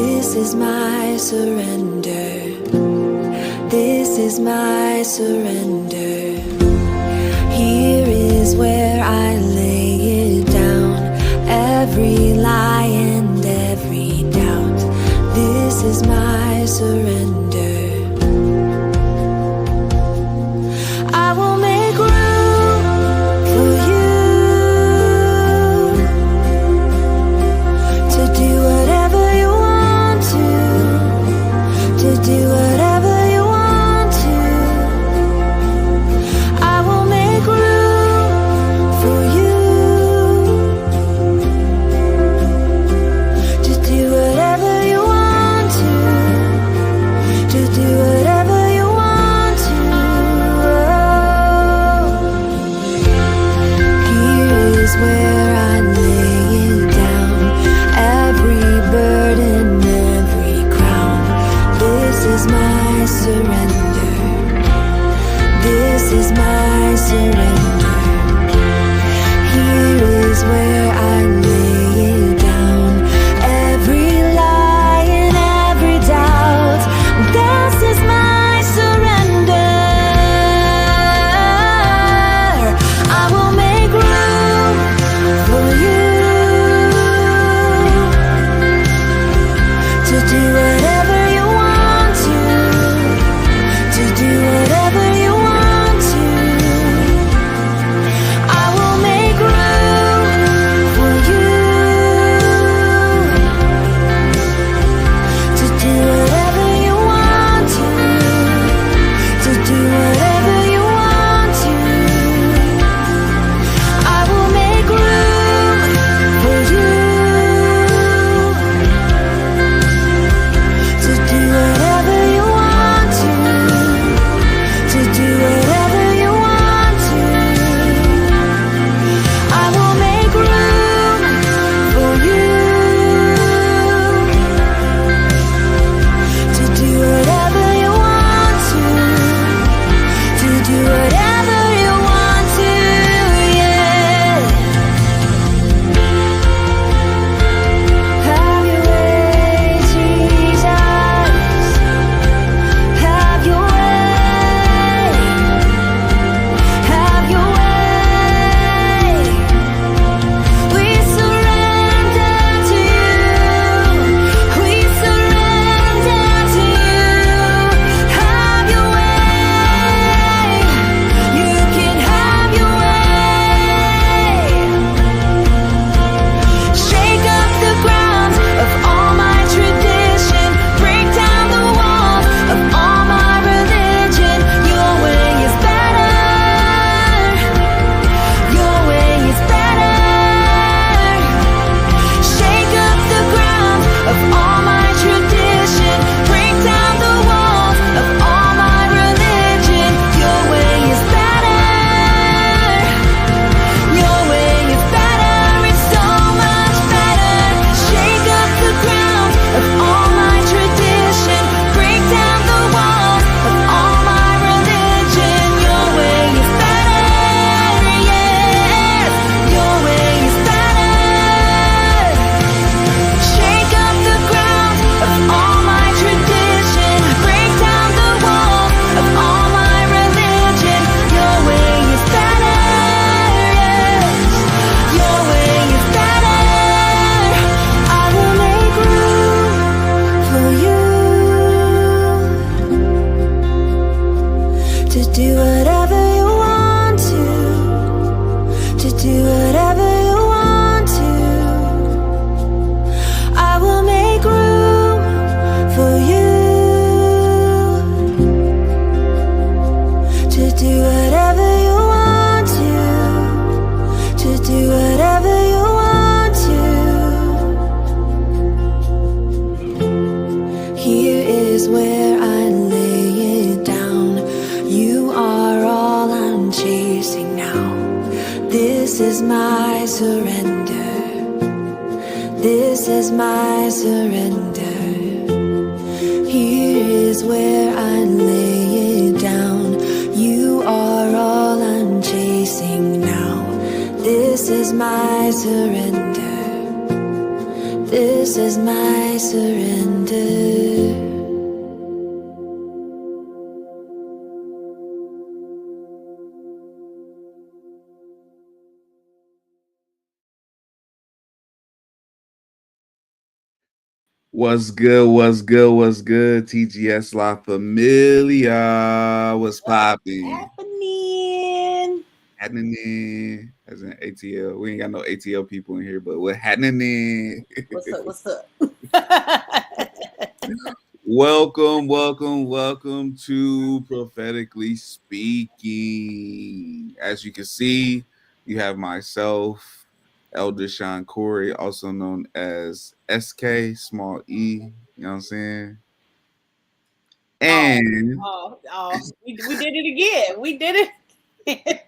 This is my surrender. This is my surrender. Here is where I lay it down, every lie and every doubt. This is my surrender. I will make room for you to do whatever you want to do whatever you want to. I will make room for you to do whatever you want to do whatever you want to. Here is where I lay it down, every burden, every crown. This is my surrender. This is my surrender. Here is where I lay it down, every lie and every doubt. This is my surrender. I will make room for you to do whatever you want to do whatever you want to. I will make room for you to do whatever you want to do whatever you want to. I will make room for you to do whatever you want to do whatever you want to. I will make room for you to do whatever you want to do whatever you want to, yeah. Have your way, Jesus. Have your way. Have your way. We surrender to you. We surrender to you. Have your way. You can have your way. Shake up the grounds of all my tradition. Break down the walls of all my religion. Your way is better. Your way is better. Shake up the grounds of all my tradition. Break down the walls of all my religion. Your way is better. Your way is better. It's so much better. Shake up the grounds of all my tradition. Break down the walls of all my religion. Your way is better. Yes, your way is better. Shake up the grounds of all my tradition. Break down the walls of all my religion. Your way is better. Yes, your way is better. I will make room for you to do whatever you want to do whatever you want to. I will make room for you to do whatever you want to do whatever you want to. Here is where I lay it down. You are all I'm chasing now. This is my surrender. This is my surrender. Here is where I lay it down. You are all I'm chasing now. This is my surrender. This This is my surrender. What's good? What's good? What's good? TGS La Familia. What's What's popping? happening? Happening as in ATL. We ain't got no ATL people in here, but what happening? What's up? What's up? Welcome, welcome, welcome to Prophetically Speaking. As you can see, you have myself, Elder Sean Corey, also known as SK, small E. You know what I'm saying? Oh, And we did it again. We did it.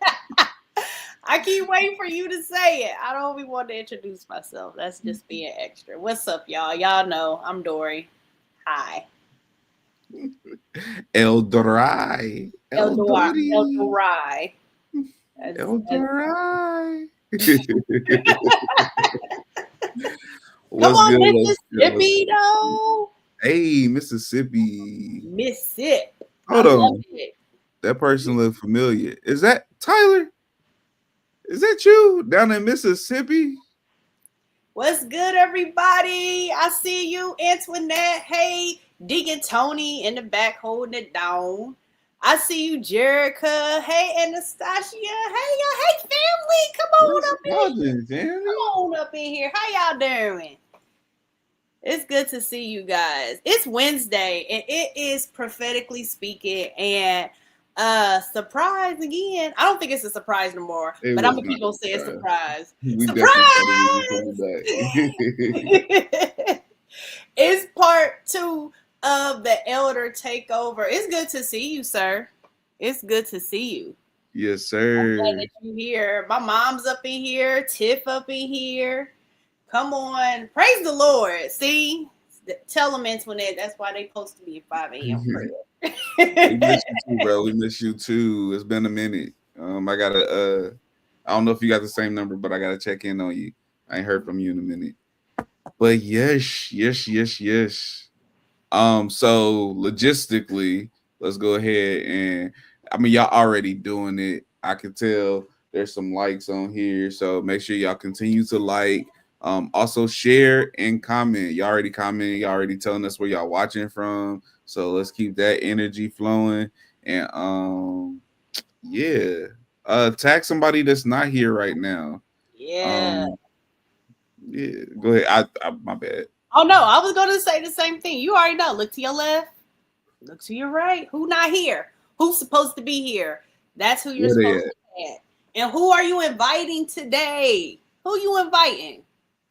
I keep waiting for you to say it. I don't even want to introduce myself. That's just being extra. What's up, y'all? Y'all know I'm Dory. Hi. El Dorai. El El Dori. Dorai. El Dorai. Come What's on, good? What's good? What's Mississippi, though. Hey, Mississippi. Mississippi. I Hold love on. it. That person look familiar. Is that Tyler? Is that you down in Mississippi? What's good, everybody? I see you, Antoinette. Hey, Deacon Tony in the back holding it down. I see you, Jerica. Hey, Anastasia. Hey, y'all. Hey, family. Come on What's up in here. poppin', Come Jamie? on up in here. How y'all doing? It's good to see you guys. It's Wednesday, and it is prophetically speaking. And surprise again. I don't think it's a surprise no more, It but I'm was gonna not keep on a saying surprise. surprise. We definitely thought he was coming Surprise! back. It's part two of the elder takeover. It's good to see you, sir. It's good to see you. Yes, I'm glad sir. that you're here. My mom's up in here, Tiff up in here. Come on. Praise the Lord. See? Tell them, Antoinette, that's why they supposed to be at 5 a.m. We prayer. miss you too, bro. We miss you too. It's been a minute. I gotta I don't know if you got the same number, but I gotta check in on you. I ain't heard from you in a minute. But yes, yes, yes, yes. So logistically, let's go ahead and I mean y'all already doing it. I can tell there's some likes on here. So make sure y'all continue to like. Also share and comment. Y'all already commented, y'all already telling us where y'all watching from. So let's keep that energy flowing. And yeah. Tag somebody that's not here right now. Yeah. Um, yeah, go ahead. I my bad. Oh, no, I was going to say the same thing. You already know. Look to your left. Look to your right. Who not here? Who's supposed to be here? That's who you're Where they supposed at? to add. And who are you inviting today? Who you inviting?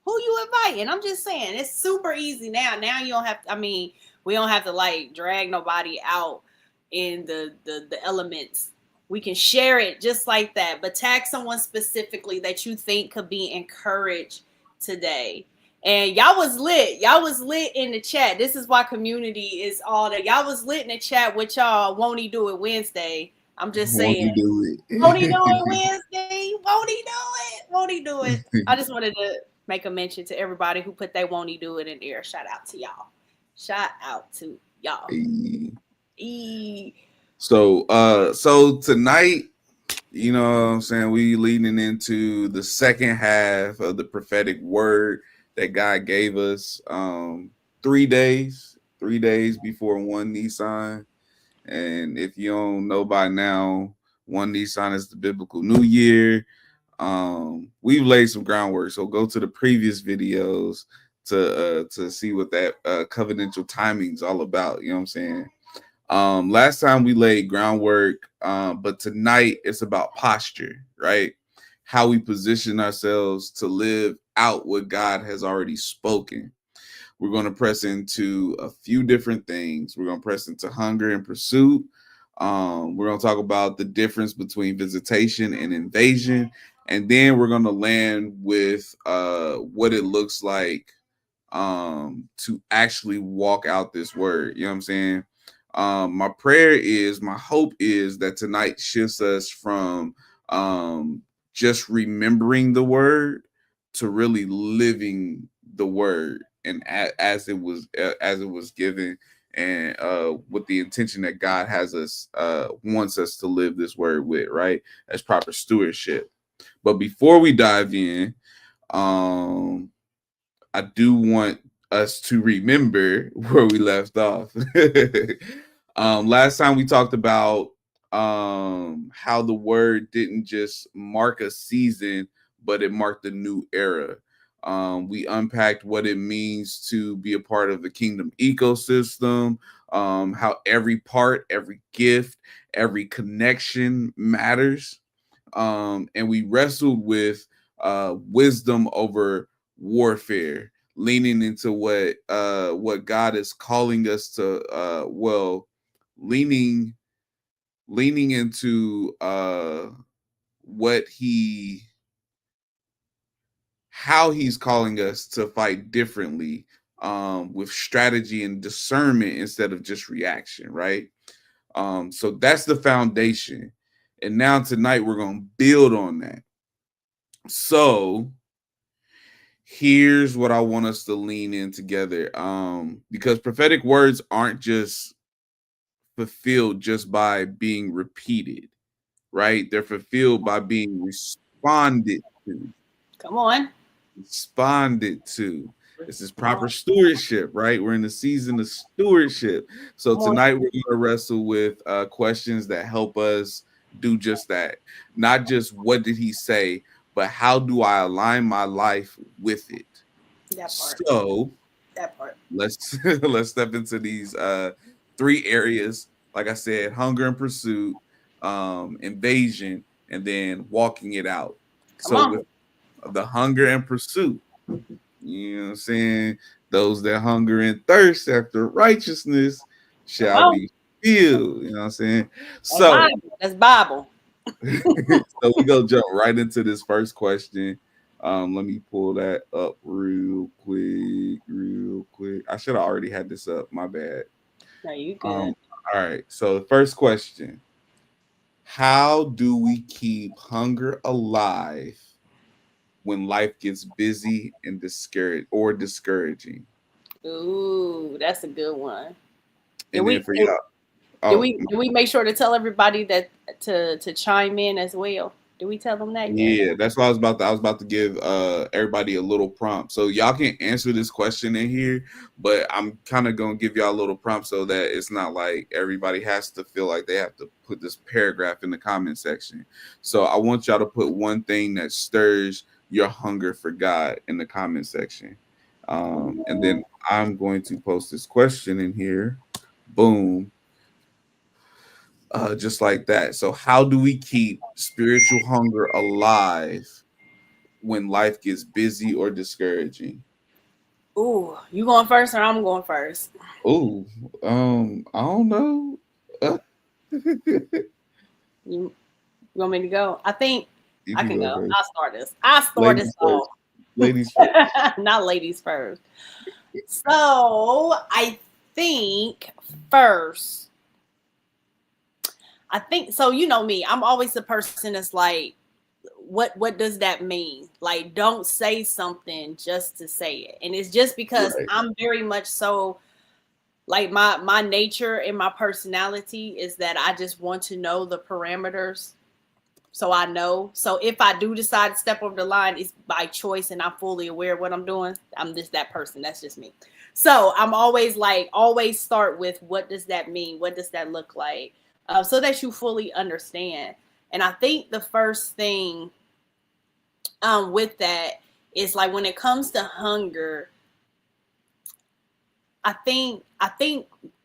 Who you inviting? I'm just saying, it's super easy now. Now you don't have to, I mean, we don't have to like drag nobody out in the elements. We can share it just like that, but tag someone specifically that you think could be encouraged today. And y'all was lit. Y'all was lit in the chat. This is why community is all that. Y'all was lit in the chat with y'all. Won't he do it Wednesday? I'm just Won't saying. he do Won't he do it? it Wednesday? Won't he do it? Won't he do it? I just wanted to make a mention to everybody who put they won't he do it in there. Shout out to y'all. Shout out to y'all. Hey. E- So tonight, you know what I'm saying, we leading into the second half of the prophetic word that God gave us. 3 days, 3 days before one Nissan. And if you don't know by now, one Nissan is the biblical new year. We've laid some groundwork, so go to the previous videos to see what that covenantal timing's all about. You know what I'm saying? Last time we laid groundwork, but tonight it's about posture, right? How we position ourselves to live out what God has already spoken. We're going to press into a few different things. We're going to press into hunger and pursuit. We're going to talk about the difference between visitation and invasion. And then we're going to land with what it looks like to actually walk out this word. You know what I'm saying? My prayer is, my hope is that tonight shifts us from just remembering the word to really living the word. and as it was given, and with the intention that God has us wants us to live this word with, right? As proper stewardship. But before we dive in, um I do want us to remember where we left off. Last time we talked about how the word didn't just mark a season, but it marked a new era. We unpacked what it means to be a part of the kingdom ecosystem, how every part, every gift, every connection matters. And we wrestled with wisdom over warfare, leaning into what God is calling us to. Leaning leaning into what he how he's calling us to fight differently, with strategy and discernment instead of just reaction, right? So that's the foundation. And now tonight we're going to build on that. So here's what I want us to lean in together. Because prophetic words aren't just fulfilled just by being repeated, right? They're fulfilled by being responded to. Come on. Responded to. This is Come proper on. stewardship, right? We're in the season of stewardship. So Come on. tonight we're going to wrestle with questions that help us do just that. Not just what did he say, but how do I align my life with it? That part. So That part. let's let's step into these three areas. Like I said, hunger and pursuit, invasion, and then walking it out. Come So on. with the hunger and pursuit, you know what I'm saying? Those that hunger and thirst after righteousness Come shall on. be filled. You know what I'm saying? That's So, Bible. That's Bible. so we go jump right into this first question. Let me pull that up real quick. I should have already had this up. My bad. No, you good. Um, all right. So the first question: how do we keep hunger alive when life gets busy and discouraging? Ooh, that's a good one. Did And then we for did, y'all, did oh we did we make sure to tell everybody that to chime in as well? Did we tell them that yet? yeah, that's what I was about to give everybody a little prompt. So y'all can answer this question in here, but I'm kind of gonna give y'all a little prompt so that it's not like everybody has to feel like they have to put this paragraph in the comment section. So I want y'all to put one thing that stirs your hunger for God in the comment section. And then I'm going to post this question in here. Boom. Just like that. So, how do we keep spiritual hunger alive when life gets busy or discouraging? Ooh, you going first or I'm going first? Oh, I don't know. Uh, You, you want me to go? I think you I can can go go. first. I'll start this. I'll start this Ladies first. off. Ladies first. Not ladies first. So I think first, I think so. You know me. I'm always the person that's like, what does that mean? Like, don't say something just to say it. And it's just because Right. I'm very much so like my nature and my personality is that I just want to know the parameters so I know. So if I do decide to step over the line, it's by choice and I'm fully aware of what I'm doing. I'm just that person. That's just me. So I'm always like, always start with what does that mean? What does that look like? So that you fully understand. And I think the first thing with that is like when it comes to hunger, I think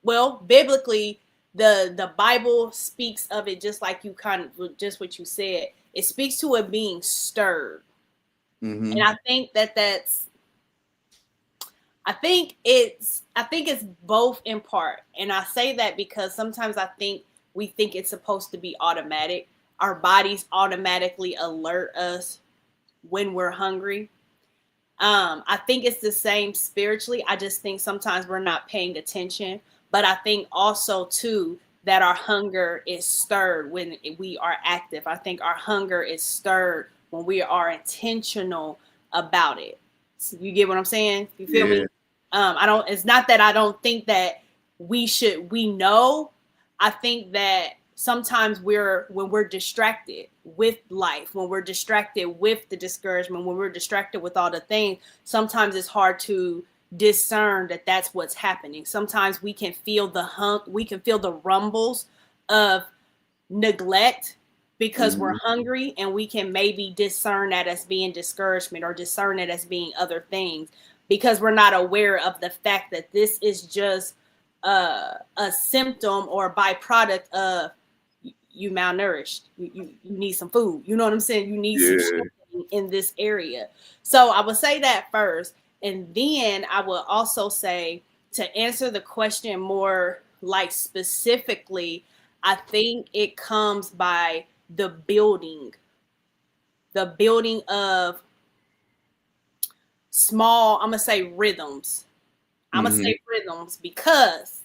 well, biblically the Bible speaks of it just like you kind of just what you said. It speaks to it being stirred. And Mm-hmm. I think it's both in part. And I say that because sometimes I think we think it's supposed to be automatic. Our bodies automatically alert us when we're hungry. I think it's the same spiritually. I just think sometimes we're not paying attention. But I think also too that our hunger is stirred when we are active. I think our hunger is stirred when we are intentional about it. So you get what I'm saying? You feel Yeah. me? I don't. It's not that I don't think that we know. I think that sometimes when we're distracted with life, when we're distracted with the discouragement, when we're distracted with all the things, sometimes it's hard to discern that that's what's happening. Sometimes we can feel we can feel the rumbles of neglect because we're Mhm. hungry, and we can maybe discern that as being discouragement or discern it as being other things because we're not aware of the fact that this is just a symptom or a byproduct of you malnourished. You need some food. You know what I'm saying? You need some Yeah. strengthening in this area. So I would say that first. And then I will also say, to answer the question more like specifically, I think it comes by the building of small, I'm going to say rhythms. I'm going to Mhm. say rhythms because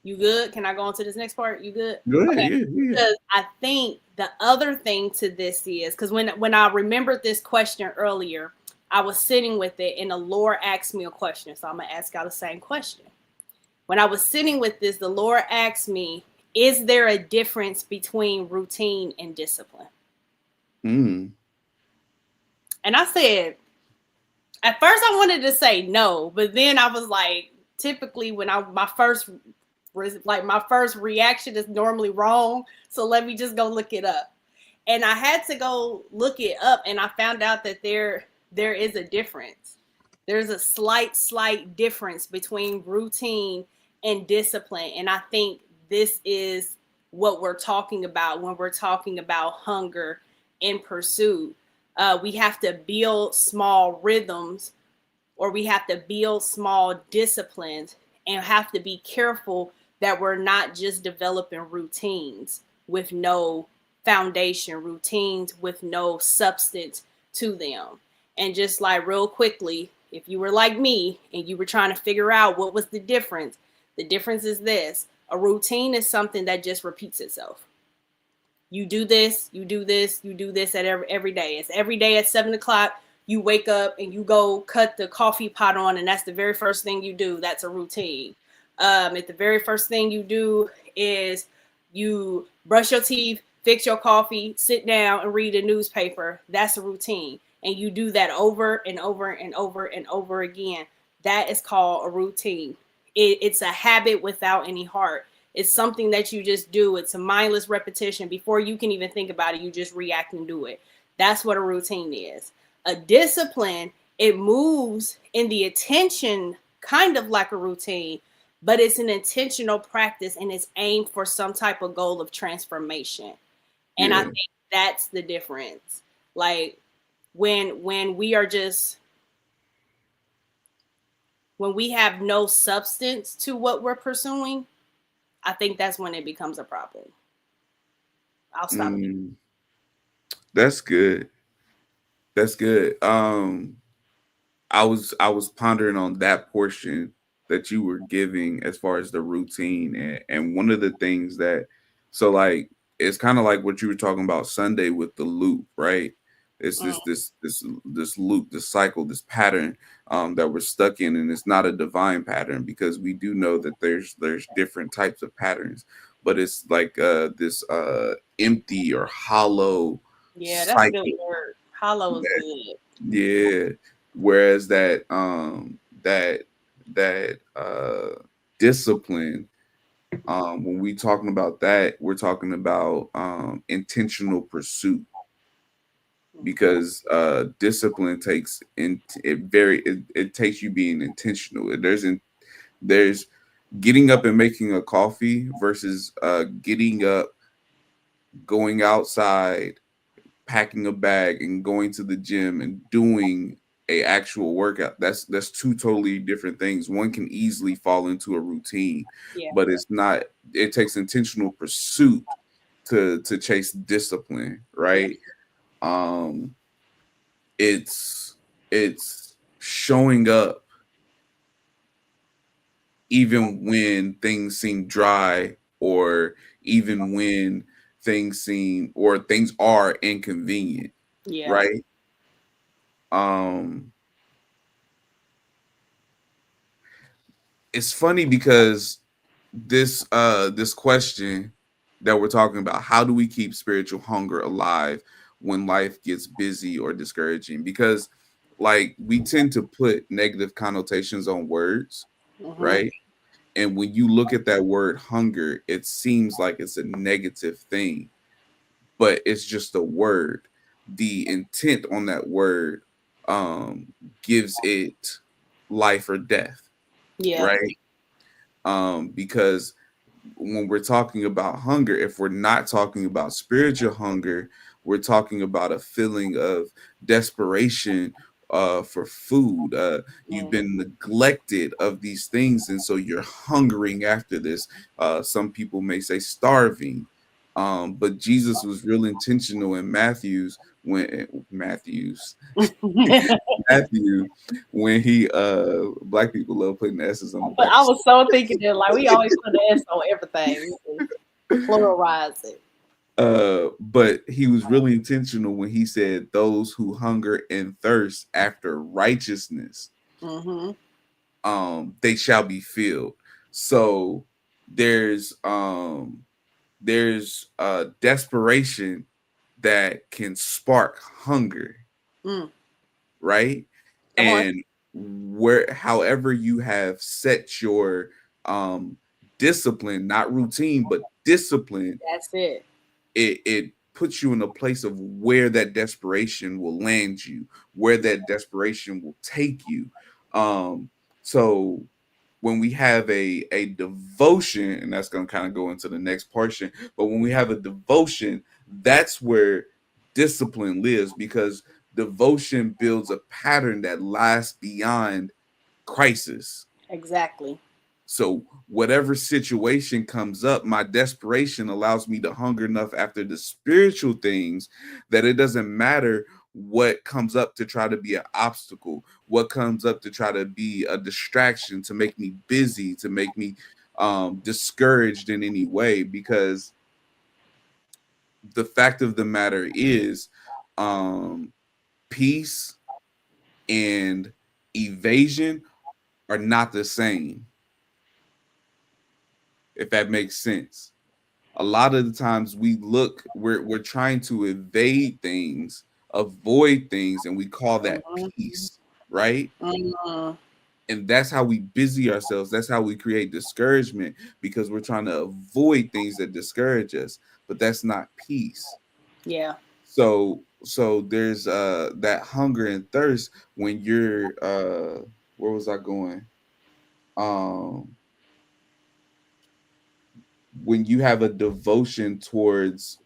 you good? Can I go on to this next part? You good? Go ahead. Okay. Yeah, yeah. Because I think the other thing to this is because when I remembered this question earlier, I was sitting with it and the Lord asked me a question. So I'm gonna ask y'all the same question. When I was sitting with this, the Lord asked me, is there a difference between routine and discipline? Mm. And I said, at first I wanted to say no, but then I was like, typically when my first reaction is normally wrong, so let me just go look it up. And I had to go look it up, and I found out that there is a difference. There's a slight difference between routine and discipline, and I think this is what we're talking about when we're talking about hunger and pursuit. We have to build small rhythms, or we have to build small disciplines, and have to be careful that we're not just developing routines with no foundation, routines with no substance to them. And just like real quickly, if you were like me and you were trying to figure out what was the difference is this: a routine is something that just repeats itself. You do this, you do this, you do this at every day. It's every day at 7 o'clock. You wake up and you go cut the coffee pot on, and that's the very first thing you do. That's a routine. If the very first thing you do is you brush your teeth, fix your coffee, sit down, and read a newspaper, that's a routine. And you do that over and over and over and over again. That is called a routine. It's a habit without any heart. It's something that you just do. It's a mindless repetition. Before you can even think about it, you just react and do it. That's what a routine is. A discipline, it moves in the attention kind of like a routine, but it's an intentional practice and it's aimed for some type of goal of transformation. And I Yeah. think that's the difference. Like when we are just when we have no substance to what we're pursuing, I think that's when it becomes a problem. I'll stop there. Mm. That's good. That's good. I was pondering on that portion that you were giving as far as the routine, and one of the things that, so like, it's kind of like what you were talking about Sunday with the loop, right? It's Mm, this loop, this cycle, this pattern that we're stuck in, and it's not a divine pattern because we do know that there's different types of patterns, but it's like this empty or hollow yeah, that's a good cycle. word. Hollow is good. Yeah. Whereas that discipline, when we talking about that, we're talking about intentional pursuit, Mhm. because discipline takes it takes you being intentional. There's getting up and making a coffee versus getting up, going outside, packing a bag and going to the gym and doing a actual workout. That's two totally different things. One can easily fall into a routine, Yeah, but it's not. It takes intentional pursuit to chase discipline, yeah, right? um it's it's showing up even when things seem dry, or even when things are inconvenient, yeah, right? um it's funny because this question that we're talking about, how do we keep spiritual hunger alive when life gets busy or discouraging? Because like we tend to put negative connotations on words, Mm-hmm. right? And when you look at that word hunger, it seems like it's a negative thing, but it's just a word. The intent on that word um gives it life or death, Yeah. right? Because when we're talking about hunger, if we're not talking about spiritual hunger, we're talking about a feeling of desperation for food. You've Mm-hmm. been neglected of these things, and so you're hungering after this. Some people may say starving, but Jesus was real intentional in Matthew when he black people love putting S's on the But back I of was so thinking that like we always put an S on everything. We just pluralize it. but he was really intentional when he said those who hunger and thirst after righteousness, Mm-hmm. they shall be filled. So there's desperation that can spark hunger, Mm. right? Come on. And where however you have set your um discipline, not routine but discipline, That's it. it puts you in a place of where that desperation will land you, where that desperation will take you. um so when we have a devotion, and that's going to kind of go into the next portion, but when we have a devotion, that's where discipline lives, because devotion builds a pattern that lasts beyond crisis. Exactly. So whatever situation comes up, my desperation allows me to hunger enough after the spiritual things that it doesn't matter what comes up to try to be an obstacle, what comes up to try to be a distraction, to make me busy, to make me discouraged in any way. Because the fact of the matter is, um, peace and evasion are not the same, if that makes sense. A lot of the times we're trying to evade things, avoid things, and we call that Mm-hmm. peace, right? Mm-hmm. And that's how we busy ourselves, that's how we create discouragement, because we're trying to avoid things that discourage us, but that's not peace. Yeah. So there's that hunger and thirst when you're where was I going? um when you have a devotion towards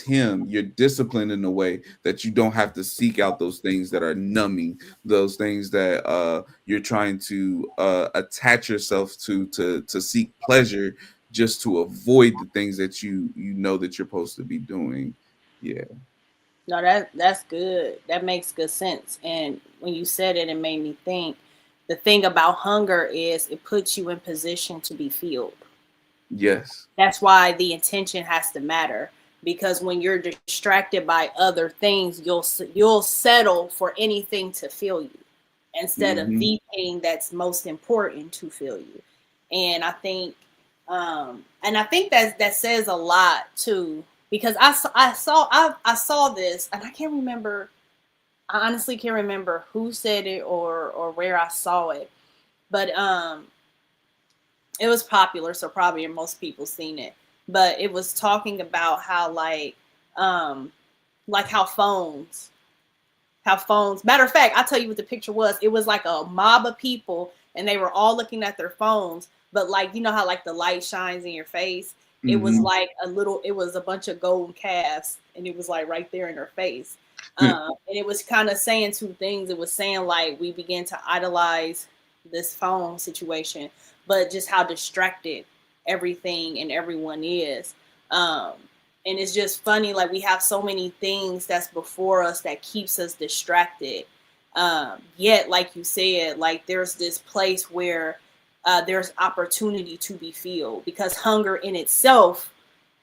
him, you're disciplined in a way that you don't have to seek out those things that are numbing, those things that you're trying to attach yourself to seek pleasure, just to avoid the things that you know that you're supposed to be doing. Yeah. No, that's good. That makes good sense. And when you said it, it made me think. The thing about hunger is it puts you in position to be filled. Yes. That's why the intention has to matter, because when you're distracted by other things, you'll settle for anything to fill you instead of Hmm. the thing that's most important to fill you. And I think that says a lot too, because I saw this, and I can't remember. I honestly can't remember who said it or where I saw it, but it was popular, so probably most people seen it. But it was talking about how um like how phones, matter of fact, I'll tell you what the picture was. It was like a mob of people and they were all looking at their phones, but like, you know how like the light shines in your face. It was Hmm. like it was a bunch of golden calves, and it was like right there in her face. And it was kind of saying two things. It was saying like we began to idolize this phone situation, but just how distracted everything and everyone is. Um, and it's just funny, like we have so many things that's before us that keeps us distracted. Yet, like you said, like there's this place where there's opportunity to be filled, because hunger in itself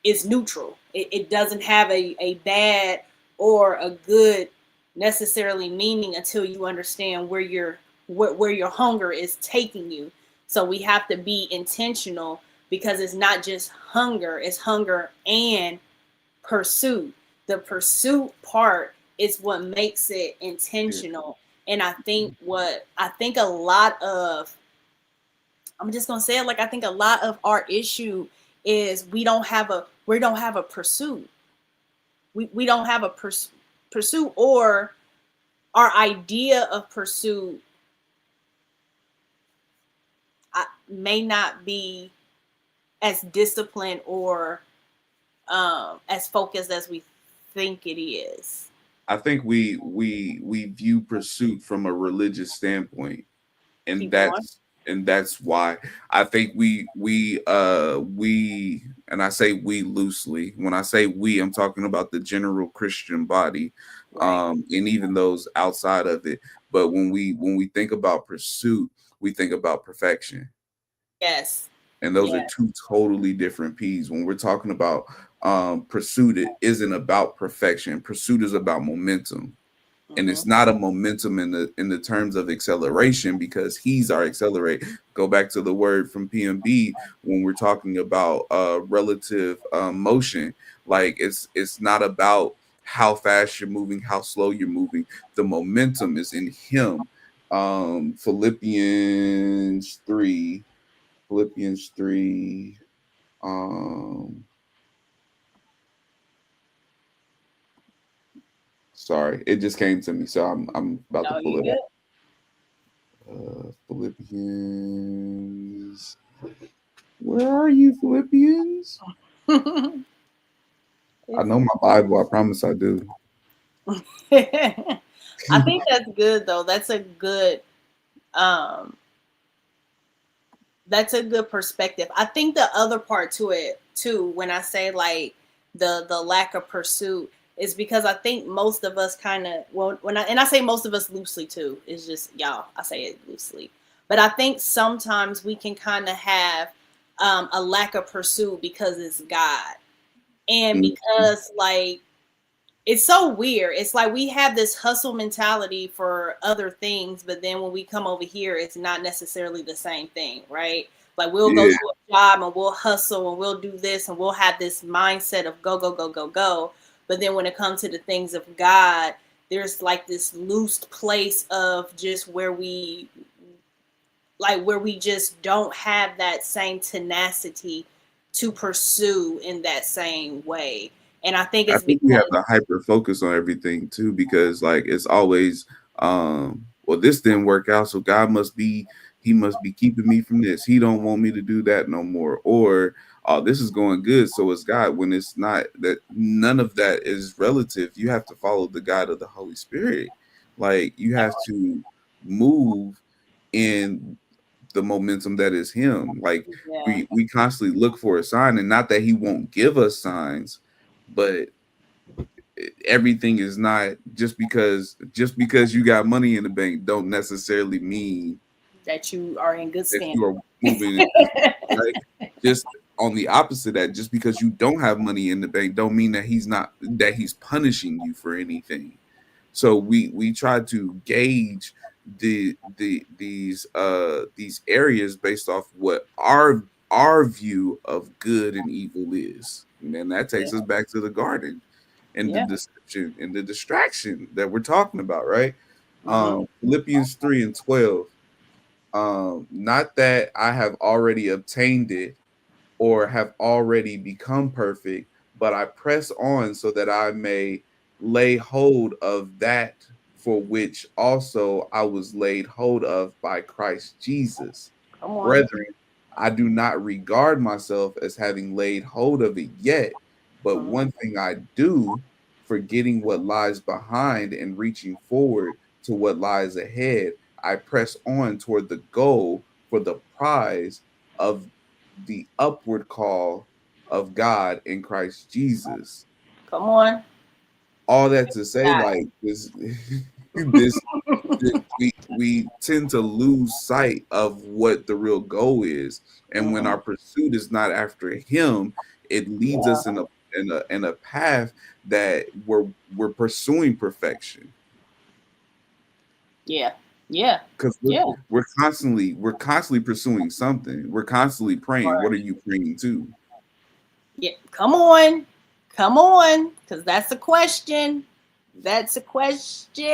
is neutral. It doesn't have a bad or a good necessarily meaning until you understand where your hunger is taking you. So we have to be intentional because it's not just hunger, it's hunger and pursuit. The pursuit part is what makes it Yeah. intentional. And I think a lot of, I'm just gonna say it like I think a lot of our issue is we don't have a pursuit. We don't have a pursuit, or our idea of pursuit may not be as disciplined or as focused as we think it is. I think we view pursuit from a religious standpoint, and Keep going. that's why I think we, and I say we loosely. When I say we, I'm talking about the general Christian body, Right. and even those outside of it. But when we think about pursuit, we think about perfection, Yes. and those are Yeah. two totally different P's. When we're talking about pursuit, it isn't about perfection. Pursuit is about momentum, and Hmm. it's not a momentum in the terms of acceleration, because he's our accelerate. Go back to the word from PMB when we're talking about relative motion. Like it's not about how fast you're moving, how slow you're moving. The momentum is in him. Philippians 3 um sorry, it just came to me, so I'm about to No, pull you it good. up. Philippians. Where are you, Philippians? I It's know my Bible. I promise I do. I think that's good though. Um that's a good perspective. I think the other part to it too, when I say like the lack of pursuit, is because I think most of us kind of, well, when I say most of us loosely too, it's just y'all. I say it loosely, but I think sometimes we can kind of have a lack of pursuit because it's God, and Mhm. because like it's so weird. It's like we have this hustle mentality for other things, but then when we come over here, it's not necessarily the same thing, right? Like we'll go Yeah, to a job and we'll hustle and we'll do this and we'll have this mindset of go, go, go, go, go. But then when it comes to the things of God, there's like this loose place of just where we just don't have that same tenacity to pursue in that same way. And I think I it's think we have because the hyper focus on everything too, because like it's always, well, this didn't work out, so God must be, he must be keeping me from this. He don't want me to do that no more. Or oh, this is going good, so it's God. When it's not, that none of that is relative. You have to follow the guide of the Holy Spirit. Like you have to move in the momentum that is him. Like yeah, we constantly look for a sign, and not that he won't give us signs, but everything is not just because you got money in the bank don't necessarily mean that you are in good that you standing. are moving in this, right? Just on the opposite of that, just because you don't have money in the bank don't mean that he's punishing you for anything. So we try to gauge these areas based off what our view of good and evil is. And then that Yeah, takes us back to the garden and the yeah. deception and the distraction that we're talking about, right? Hmm. Philippians 3:12. Not that I have already obtained it or have already become perfect, but I press on so that I may lay hold of that for which also I was laid hold of by Christ Jesus. Come on. Brethren, I do not regard myself as having laid hold of it yet, but Mhm. one thing I do, forgetting what lies behind and reaching forward to what lies ahead, I press on toward the goal for the prize of the upward call of God in Christ Jesus. Come on. All that to say, God. like this, this, we tend to lose sight of what the real goal is, and when Hmm. our pursuit is not after Him, it leads Yeah. us in a path that we're pursuing perfection. Yeah. Yeah. Because Yeah. we're constantly pursuing something. We're constantly praying. What are you praying to? Yeah. Come on. Come on. Because that's a question. That's a question.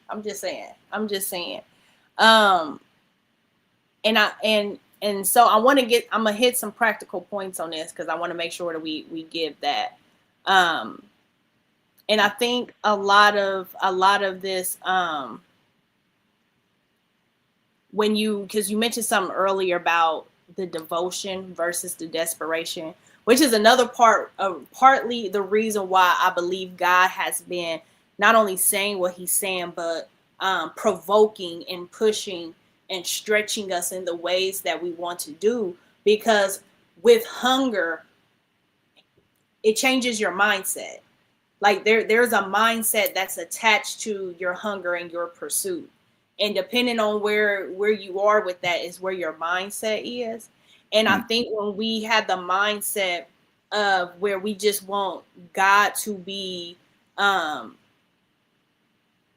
I'm just saying. I'm just saying. Um, and so I'm gonna hit some practical points on this because I want to make sure that we give that. Um, and I think a lot of this when because you mentioned something earlier about the devotion versus the desperation, which is another partly the reason why I believe God has been not only saying what he's saying, but provoking and pushing and stretching us in the ways that we want to do. Because with hunger, it changes your mindset. Like there's a mindset that's attached to your hunger and your pursuit, and depending on where you are with that is where your mindset is. And I Mm, think when we had the mindset of where we just want God to be um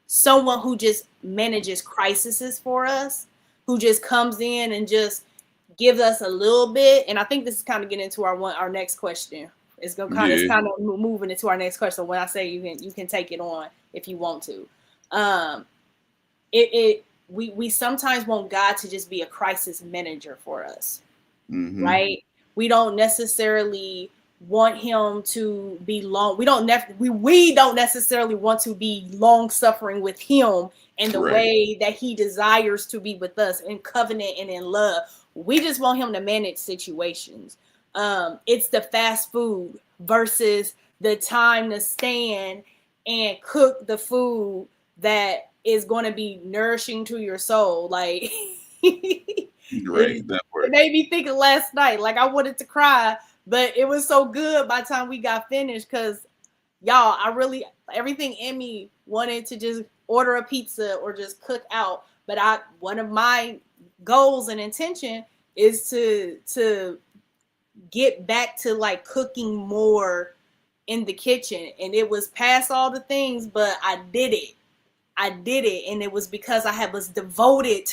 someone who just manages crises for us, who just comes in and just gives us a little bit. And I think this is kind of getting into our next question. It's yeah. kind of moving into our next question. So when I say you can take it on if you want to. Um, we sometimes want God to just be a crisis manager for us, Mm-hmm. right? We don't necessarily want him to be long. We don't necessarily want to be long suffering with him in the Right. way that he desires to be with us in covenant and in love. We just want him to manage situations. It's the fast food versus the time to stand and cook the food that is going to be nourishing to your soul. Like Right. it, That it part. made me think of last night. Like I wanted to cry, but it was so good by the time we got finished because y'all, everything in me wanted to just order a pizza or just cook out. But one of my goals and intention is to get back to like cooking more in the kitchen. And it was past all the things, but I did it. I did it. And it was because was devoted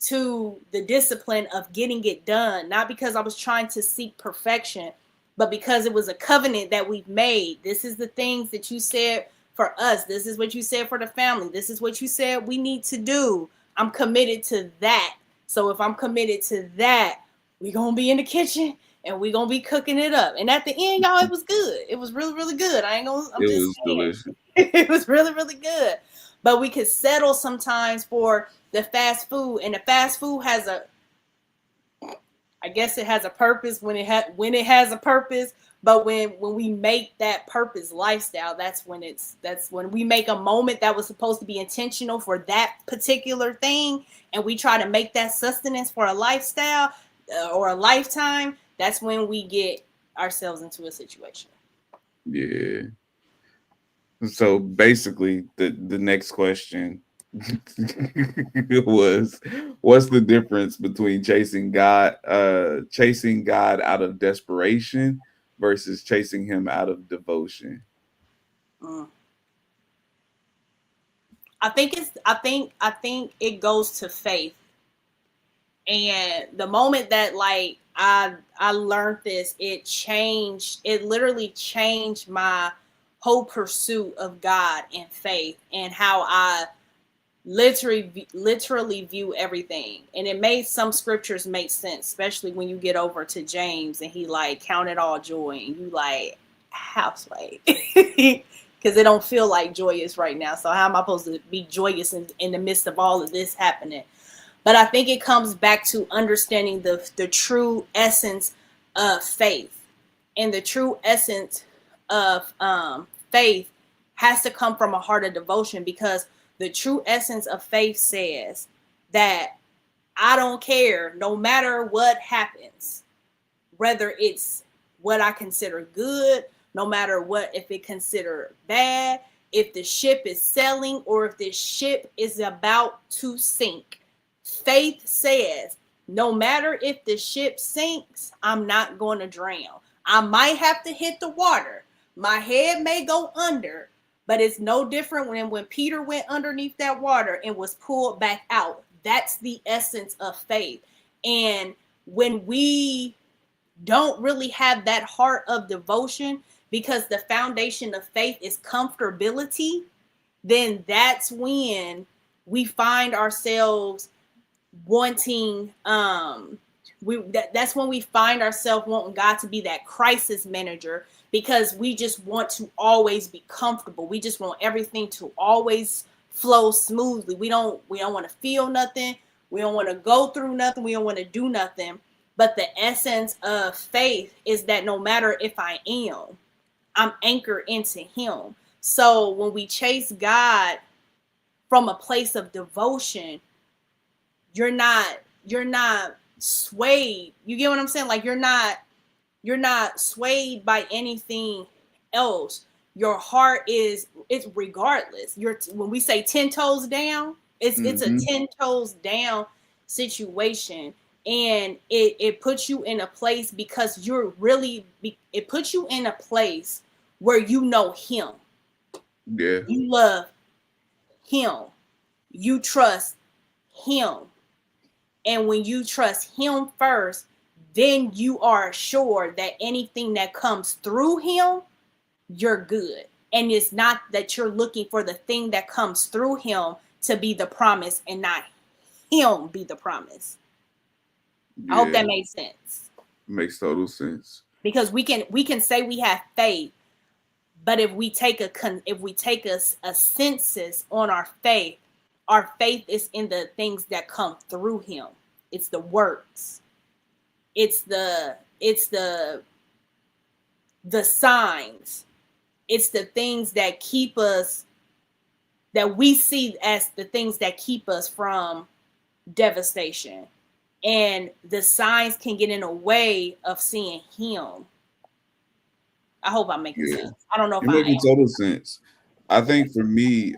to the discipline of getting it done, not because I was trying to seek perfection, but because it was a covenant that we've made. This is the things that you said for us. This is what you said for the family. This is what you said we need to do. I'm committed to that. So if I'm committed to that, we're going to be in the kitchen and we're going to be cooking it up. And at the end, y'all, it was good. It was really, really good. I'm It just was saying. delicious. It was really, really good. But we could settle sometimes for the fast food, and the fast food has I guess it has a purpose when it has a purpose. But when we make that purpose lifestyle, that's when we make a moment that was supposed to be intentional for that particular thing, and we try to make that sustenance for a lifestyle or a lifetime. That's when we get ourselves into a situation. Yeah. So basically, the next question was, what's the difference between chasing God out of desperation versus chasing him out of devotion? Mm. I think it goes to faith. And the moment that like I learned this, it literally changed my whole pursuit of God and faith and how I literally view everything. And it made some scriptures make sense, especially when you get over to James and he like count it all joy and you like houseway. Because it don't feel like joyous right now. So how am I supposed to be joyous in the midst of all of this happening? But I think it comes back to understanding the true essence of faith. And the true essence of faith has to come from a heart of devotion, because the true essence of faith says that I don't care no matter what happens, whether it's what I consider good, no matter what, if it considered bad, if the ship is sailing or if the ship is about to sink. Faith says, no matter if the ship sinks, I'm not going to drown. I might have to hit the water. My head may go under, But it's no different when Peter went underneath that water and was pulled back out. That's the essence of faith. And when we don't really have that heart of devotion, because the foundation of faith is comfortability, then that's when we find ourselves wanting that's when we find ourselves wanting God to be that crisis manager, because we just want to always be comfortable. We just want everything to always flow smoothly. We don't want to feel nothing. We don't want to go through nothing. We don't want to do nothing. But the essence of faith is that no matter if I'm anchored into him. So when we chase God from a place of devotion, you're not swayed. You get what I'm saying? Like you're not swayed by anything else. Your heart is, it's regardless. When we say 10 toes down, it's a Mm-hmm. 10 toes down situation. And it puts you in a place, because it puts you in a place where you know him. Yeah. You love him. You trust him. And when you trust him first, then you are assured that anything that comes through him, you're good. And it's not that you're looking for the thing that comes through him to be the promise and not him be the promise. I hope Yeah. that makes sense. Makes total sense. Because we can say we have faith, but if we take a census on our faith is in the things that come through him. It's the works. It's the signs. It's the things that keep us, that we see as the things that keep us from devastation. And the signs can get in the way of seeing him. I hope I'm making Yeah. sense. I don't know if You're I making am. total sense. I think for me,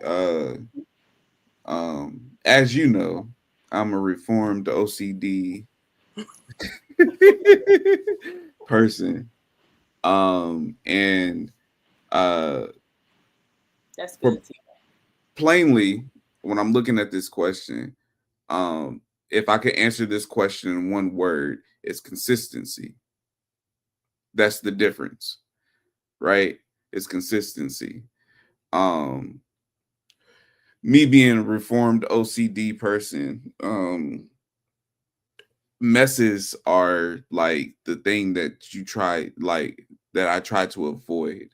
as you know, I'm a reformed OCD person. And uh That's for good too. plainly, when I'm looking at this question, um, if I could answer this question in one word, it's consistency. That's the difference, right? It's consistency. Um, Me being a reformed OCD person, messes are like the thing that you try, like that I try to avoid.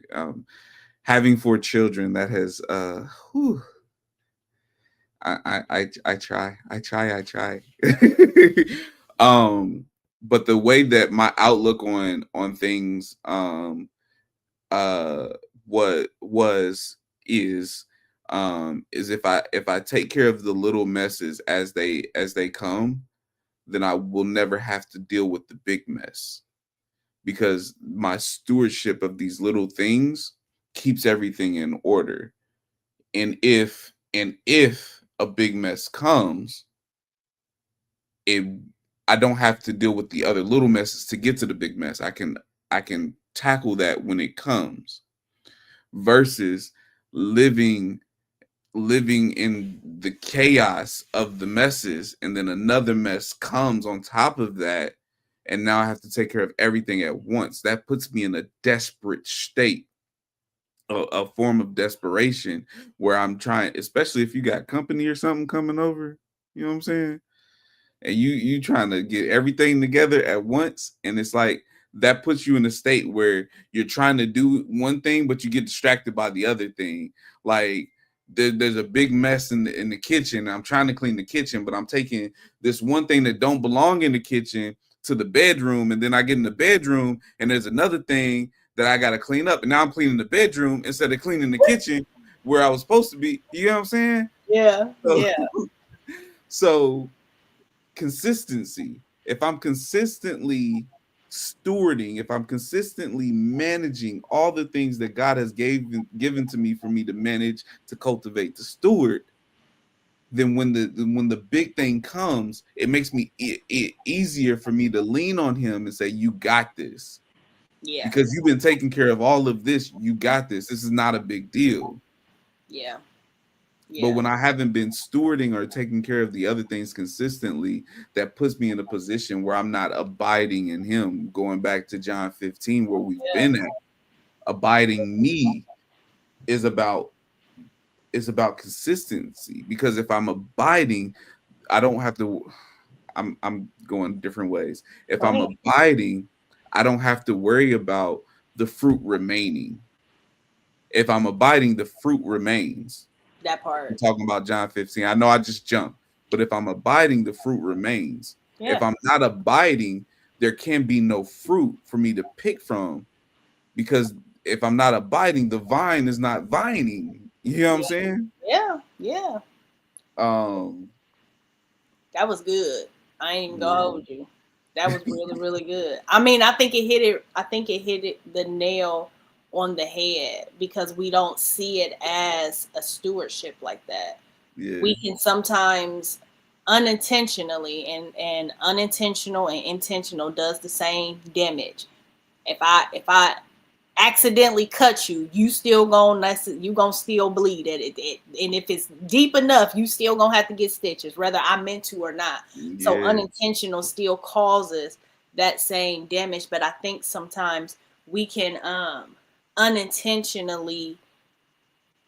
Having four children, that has whew, I try. um, but the way that my outlook on things uh what was is if I take care of the little messes as they come, then I will never have to deal with the big mess, because my stewardship of these little things keeps everything in order. And if a big mess comes, it I don't have to deal with the other little messes to get to the big mess. I can tackle that when it comes, versus living living in the chaos of the messes, and then another mess comes on top of that, and now I have to take care of everything at once. That puts me in a desperate state, a form of desperation, where I'm trying, especially if you got company or something coming over, you know what I'm saying, and you trying to get everything together at once, and it's like that puts you in a state where you're trying to do one thing but you get distracted by the other thing. Like there's a big mess in the kitchen. I'm trying to clean the kitchen, but I'm taking this one thing that don't belong in the kitchen to the bedroom, and then I get in the bedroom and there's another thing that I got to clean up, and now I'm cleaning the bedroom instead of cleaning the kitchen where I was supposed to be. You know what I'm saying? Yeah, So, yeah, so consistency. If I'm consistently stewarding, if I'm consistently managing all the things that God has given to me for me to manage, to cultivate, to steward, then when the big thing comes, it makes it easier for me to lean on Him and say, "You got this," yeah, because you've been taking care of all of this. You got this. This is not a big deal. Yeah. But Yeah. when I haven't been stewarding or taking care of the other things consistently, that puts me in a position where I'm not abiding in him. Going back to John 15, where we've Yeah. been at, abiding me is about consistency. Because if I'm abiding, I don't have to. I'm going different ways. If Go I'm ahead. abiding, I don't have to worry about the fruit remaining. If I'm abiding, the fruit remains. That I'm part. talking about John 15. I know I just jumped, but if I'm abiding, the fruit remains. If Yeah. I'm not abiding, there can be no fruit for me to pick from, because if I'm not abiding, the vine is not vining. You know what I'm Yeah. saying? Yeah. Yeah. Um, That was good. I ain't even gonna yeah, hold you. That was really, really good. I mean, I think it hit it. I think it hit it the nail on the head because we don't see it as a stewardship like that. yeah, We can sometimes unintentionally and unintentional and intentional does the same damage. If I accidentally cut you, you gonna still bleed it. And if it's deep enough, you still gonna have to get stitches, whether I meant to or not. So yeah, unintentional still causes that same damage. But I think sometimes we can unintentionally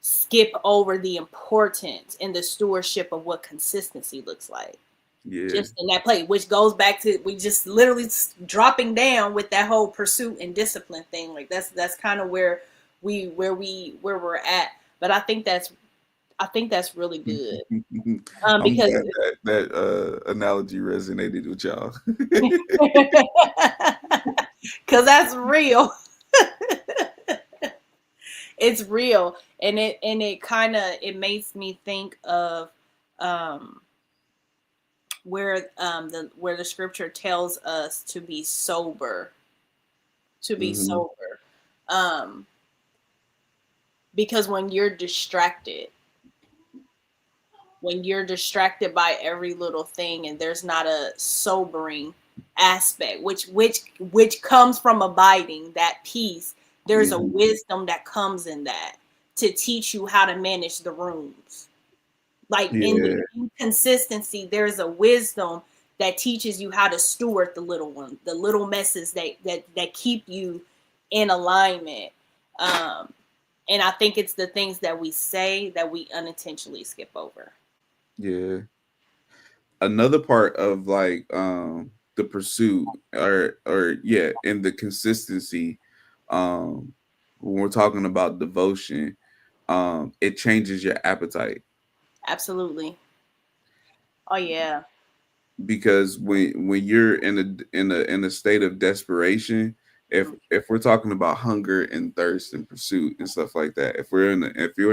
skip over the importance and the stewardship of what consistency looks like yeah, just in that play, which goes back to we just literally dropping down with that whole pursuit and discipline thing. Like that's kind of where we're at. But I think that's really good. I'm Because glad that analogy resonated with y'all. because that's real. It's real, and it kind of it makes me think of um where the scripture tells us to be Hmm. sober um because when you're distracted by every little thing and there's not a sobering aspect which comes from abiding that peace, there's a Hmm. wisdom that comes in that to teach you how to manage the rooms. Like in the Yeah, inconsistency, there's a wisdom that teaches you how to steward the little one, the little messes that keep you in alignment. Um, and I think it's the things that we say that we unintentionally skip over. yeah. Another part of like the pursuit, or yeah, and the consistency, um when we're talking about devotion, it changes your appetite. Absolutely. Oh yeah. Because when you're in a state of desperation, if we're talking about hunger and thirst and pursuit and stuff like that, if you're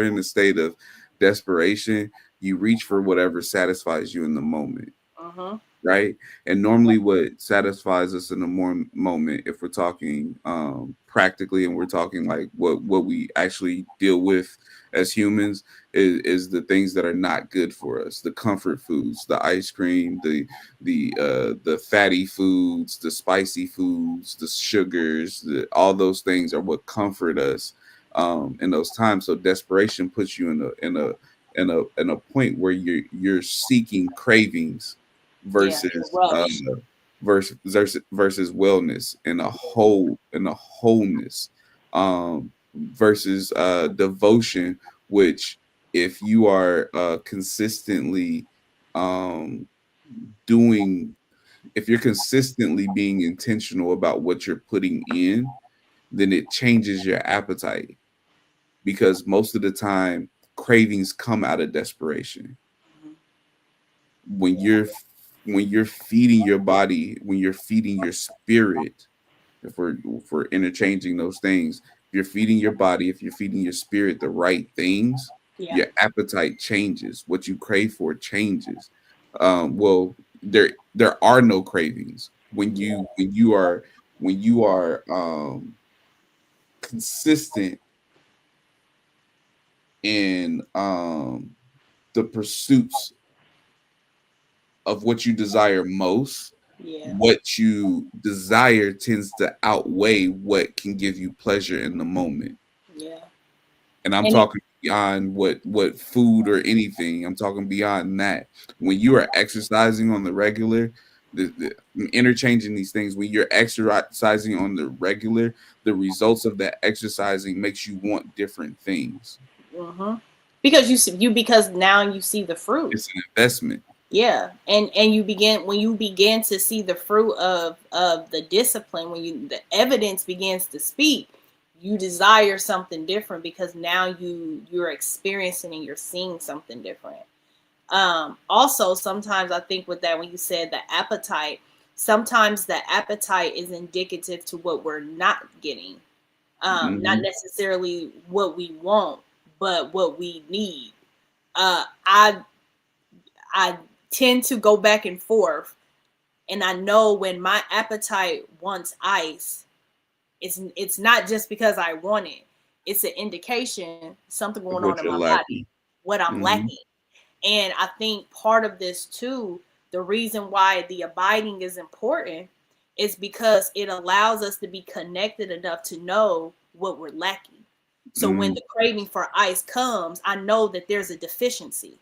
in a state of desperation, you reach for whatever satisfies you in the moment, Mm-hmm. right? And normally what satisfies us in the more moment, if we're talking practically, and we're talking like what we actually deal with as humans, is the things that are not good for us, the comfort foods, the ice cream, the fatty foods, the spicy foods, the sugars, all those things are what comfort us in those times. So desperation puts you in a point where you're seeking cravings Yeah. In a versus rush. versus wellness and a wholeness, versus devotion, which, if you are consistently um doing if you're consistently being intentional about what you're putting in, then it changes your appetite, because most of the time cravings come out of desperation. Mhm. when you're when you're feeding your body, when you're feeding your spirit, if we're interchanging those things, if you're feeding your body, if you're feeding your spirit the right things, Yeah. your appetite changes, what you crave for changes. Well, there are no cravings Yeah. when you are consistent in the pursuits of what you desire most. Yeah. What you desire tends to outweigh what can give you pleasure in the moment. Yeah. And I'm And it talking beyond what food or anything. I'm talking beyond that. When you are exercising on the regular, I'm interchanging these things. When you're exercising on the regular, the results of that exercising makes you want different things. Hmm. Because because now you see the fruit. It's an investment. Yeah, and you begin when you begin to see the fruit of the discipline, when you the evidence begins to speak, you desire something different because now you're experiencing and you're seeing something different. Also, sometimes I think with that, when you said the appetite, sometimes the appetite is indicative to what we're not getting, not Hmm. necessarily what we want, but what we need. I tend to go back and forth, and I know when my appetite wants ice, it's not just because I want it. It's an indication something Of going on what in you're my body, lacking. what I'm Hmm. lacking. And I think part of this too, the reason why the abiding is important is because it allows us to be connected enough to know what we're lacking. So when Hmm. the craving for ice comes, I know that there's a deficiency.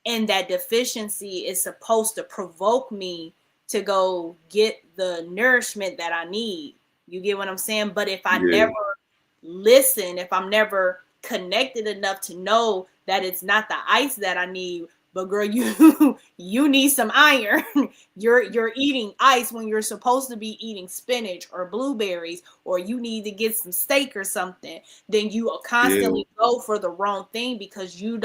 And that deficiency is supposed to provoke me to go get the nourishment that I need. You get what I'm saying? But if I Yeah, never listen, if I'm never connected enough to know that it's not the ice that I need, but girl, you need some iron. You're eating ice when you're supposed to be eating spinach or blueberries, or you need to get some steak or something. Then you will yeah, constantly go for the wrong thing because you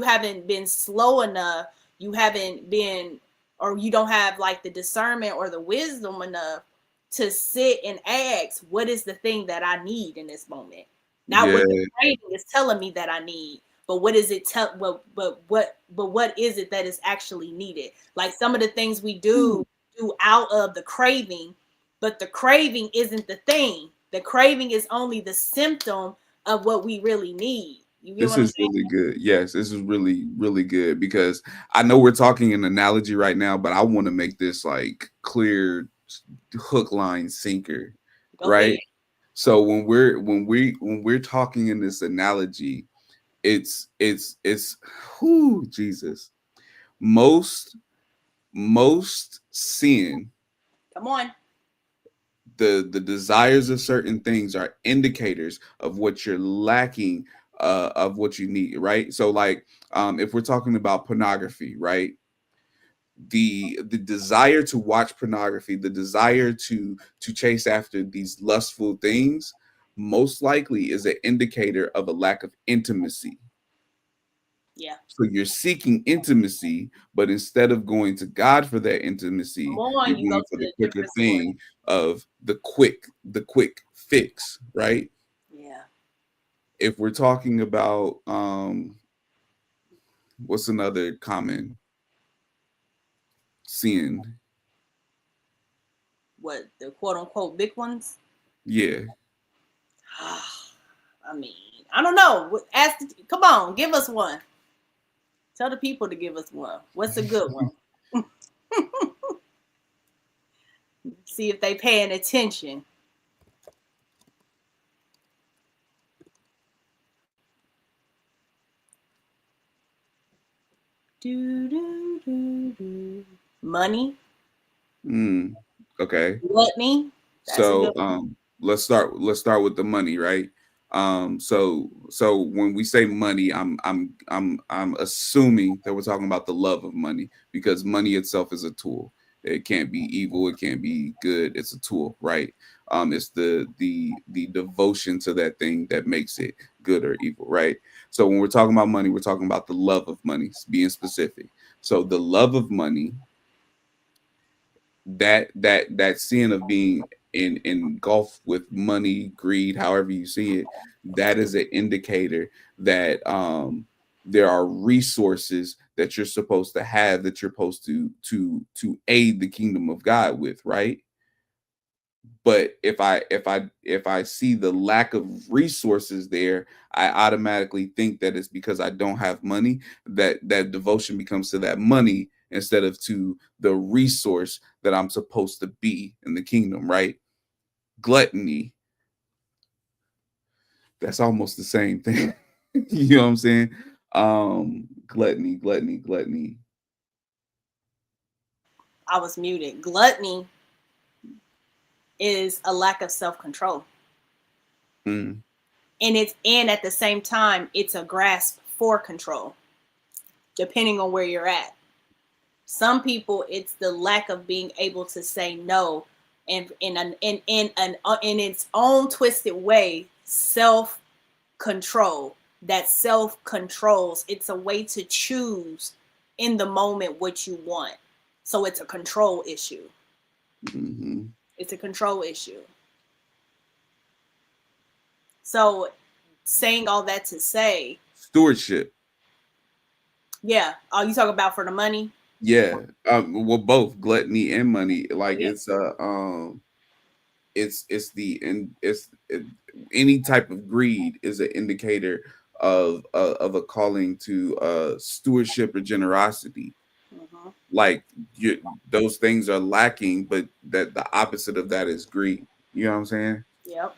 haven't been slow enough. You haven't been, or you don't have like the discernment or the wisdom enough to sit and ask, what is the thing that I need in this moment? Not what the yeah. craving is telling me that I need, but what is it tell what is it that is actually needed? Like some of the things we do out of the craving, but the craving isn't the thing. The craving is only the symptom of what we really need. You get This what I'm is saying? really good. Yes, this is really, really good because I know we're talking an analogy right now, but I want to make this like clear hook, line, sinker, Go ahead. right? So when we're talking in this analogy, it's whoo Jesus. Most most sin, Come on. the desires of certain things are indicators of what you're lacking, of what you need, right? So like if we're talking about pornography, right? The desire to watch pornography, the desire to chase after these lustful things most likely is an indicator of a lack of intimacy. Yeah. So you're seeking intimacy, but instead of going to God for that Come intimacy, on. you're You go going to for the the quicker different source. thing of the quick fix, right? Yeah. If we're talking about what's another common sin? What the quote unquote big ones? Yeah. I mean, I don't know. Ask. Come on, give us one. Tell the people to give us one. What's a good one? See if they paying attention. Do do do do. Money, Mm, okay. gluttony. That's a So good one. let's start with the money, right? So when we say money, I'm assuming that we're talking about the love of money because money itself is a tool. It can't be evil, it can't be good. It's a tool, right? It's the devotion to that thing that makes it good or evil, right? So when we're talking about money, we're talking about the love of money, being specific. So the love of money, that sin of being in engulfed with money, greed, however you see it, that is an indicator that there are resources that you're supposed to have, that you're supposed to aid the kingdom of God with, right? But if I see the lack of resources there, I automatically think that it's because I don't have money. That devotion becomes to that money instead of to the resource that I'm supposed to be in the kingdom, right? Gluttony, that's almost the same thing. You know what I'm saying? Gluttony, gluttony, gluttony. I was muted. Gluttony is a lack of self-control. Mm, And at the same time, it's a grasp for control, depending on where you're at. Some people, it's the lack of being able to say no, and in its own twisted way, self control. That self controls. It's a way to choose in the moment what you want. So it's a control issue. hmm It's a control issue. So saying all that to say, Stewardship. yeah, all you talk about for the money. Yeah. Well, both gluttony and money. Like Yeah. it's the and any type of greed is an indicator of a calling to stewardship or generosity. Hmm. Like those things are lacking, but that the opposite of that is greed. You know what I'm saying? Yep.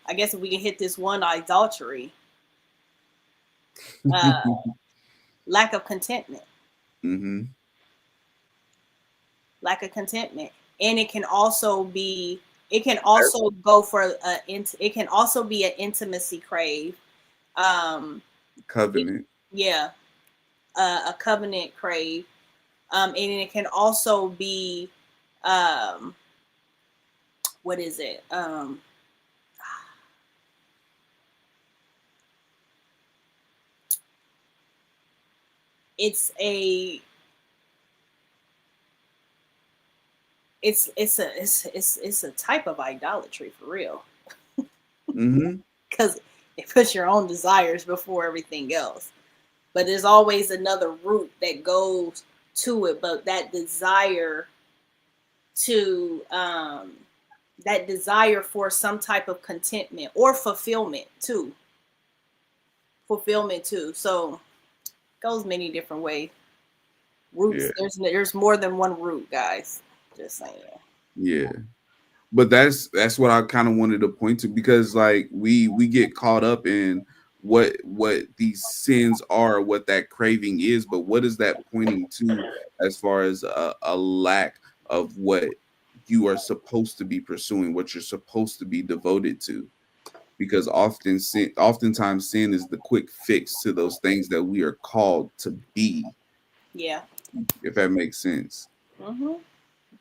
I guess if we can hit this one, idolatry, uh, lack of contentment, hmm lack of contentment, and it can also be, it can also go for it can also be an intimacy crave. Um, it, Covenant. yeah, a covenant crave, and it can also be, um, what is it? It's a it's a type of idolatry for real, hmm because it puts your own desires before everything else. But there's always another route that goes to it. But to that desire for some type of contentment or fulfillment too. So it goes many different ways. Yeah. Routes. There's more than one route, guys. Just saying. Yeah. But that's what I kind of wanted to point to, because like we get caught up in what these sins are, what that craving is, but what is that pointing to as far as a lack of what you are supposed to be pursuing, what you're supposed to be devoted to? Because oftentimes sin is the quick fix to those things that we are called to be, Yeah. if that makes sense. Mhm.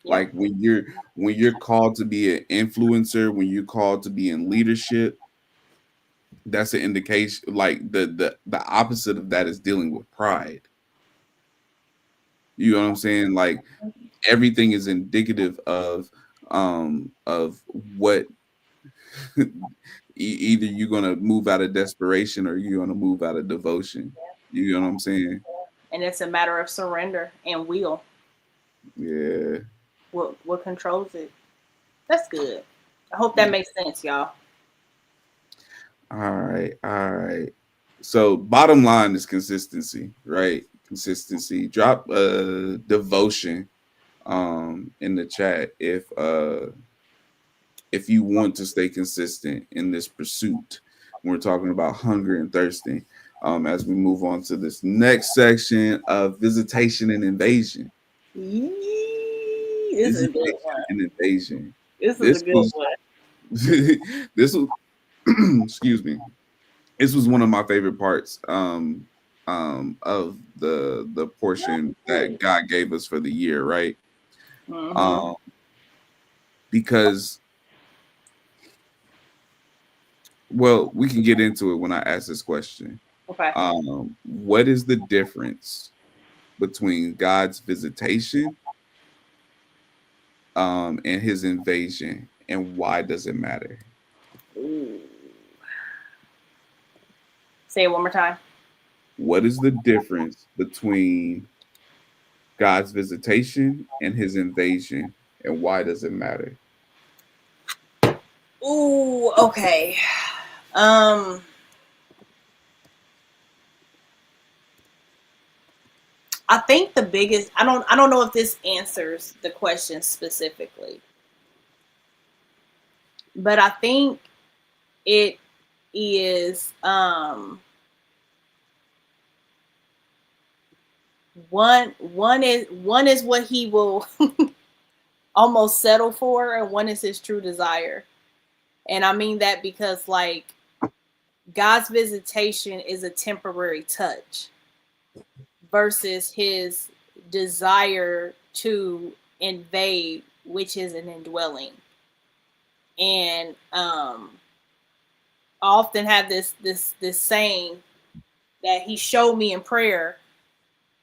Yep. Like when you're called to be an influencer, when you're called to be in leadership, that's an indication. Like the opposite of that is dealing with pride. You know what I'm saying? Like everything is indicative of what either you're gonna move out of desperation or you're gonna move out of devotion. You know what I'm saying? And it's a matter of surrender and will. Yeah. What controls it? That's good. I hope that makes sense, y'all. All right, all right. So bottom line is consistency, right? Consistency. Drop devotion in the chat if you want to stay consistent in this pursuit. We're talking about hunger and thirsting. As we move on to this next section of visitation and invasion. Yee, this is a good Visitation one. and invasion. This is a This good was one. this was excuse me. This was one of my favorite parts of the portion that God gave us for the year, right? Mm-hmm. Um, because well, we can get into it when I ask this question. Okay. What is the difference between God's visitation and his invasion, and why does it matter? Ooh. Say it one more time. What is the difference between God's visitation and his invasion, and why does it matter? Ooh. Okay. Um. I think the biggest. I don't know if this answers the question specifically, but I think it is one is what he will almost settle for, and one is his true desire. And I mean that because like God's visitation is a temporary touch versus his desire to invade, which is an indwelling. And I often have this saying that he showed me in prayer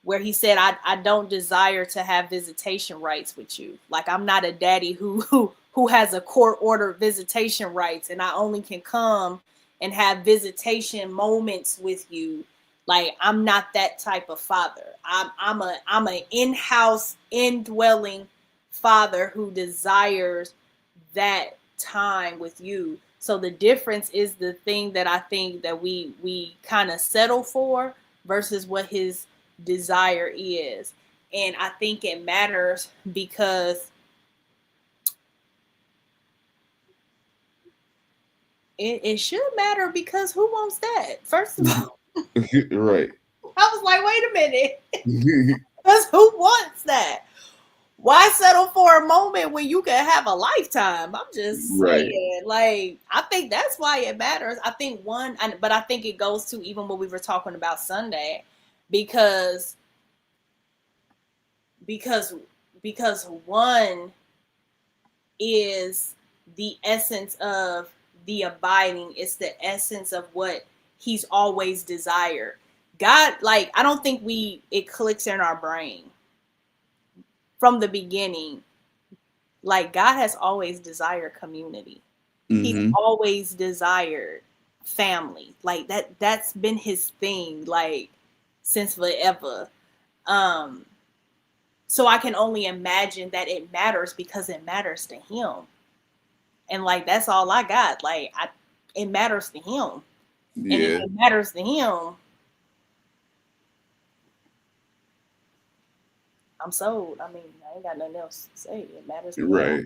where he said, I don't desire to have visitation rights with you. Like I'm not a daddy who has a court order visitation rights and I only can come and have visitation moments with you. Like I'm not that type of father. I'm an in-house, indwelling father who desires that time with you. So the difference is the thing that I think that we kind of settle for versus what his desire is. And I think it matters because it should matter because who wants that? First of all, Right. I was like, wait a minute. Because who wants that? Why settle for a moment when you can have a lifetime? I'm just Right. saying, like, I think that's why it matters. I think but I think it goes to even what we were talking about Sunday, because because because one is the essence of the abiding. It's the essence of what he's always desired. God, like, I don't think it clicks in our brain from the beginning. Like, God has always desired community. He's Mm-hmm. always desired family. Like that's been his thing, like since forever. Um, so I can only imagine that it matters because it matters to him. And like that's all I got. It matters to him. And if Yeah. it matters to him, I'm sold. I mean, I ain't got nothing else to say. It matters to him. Right.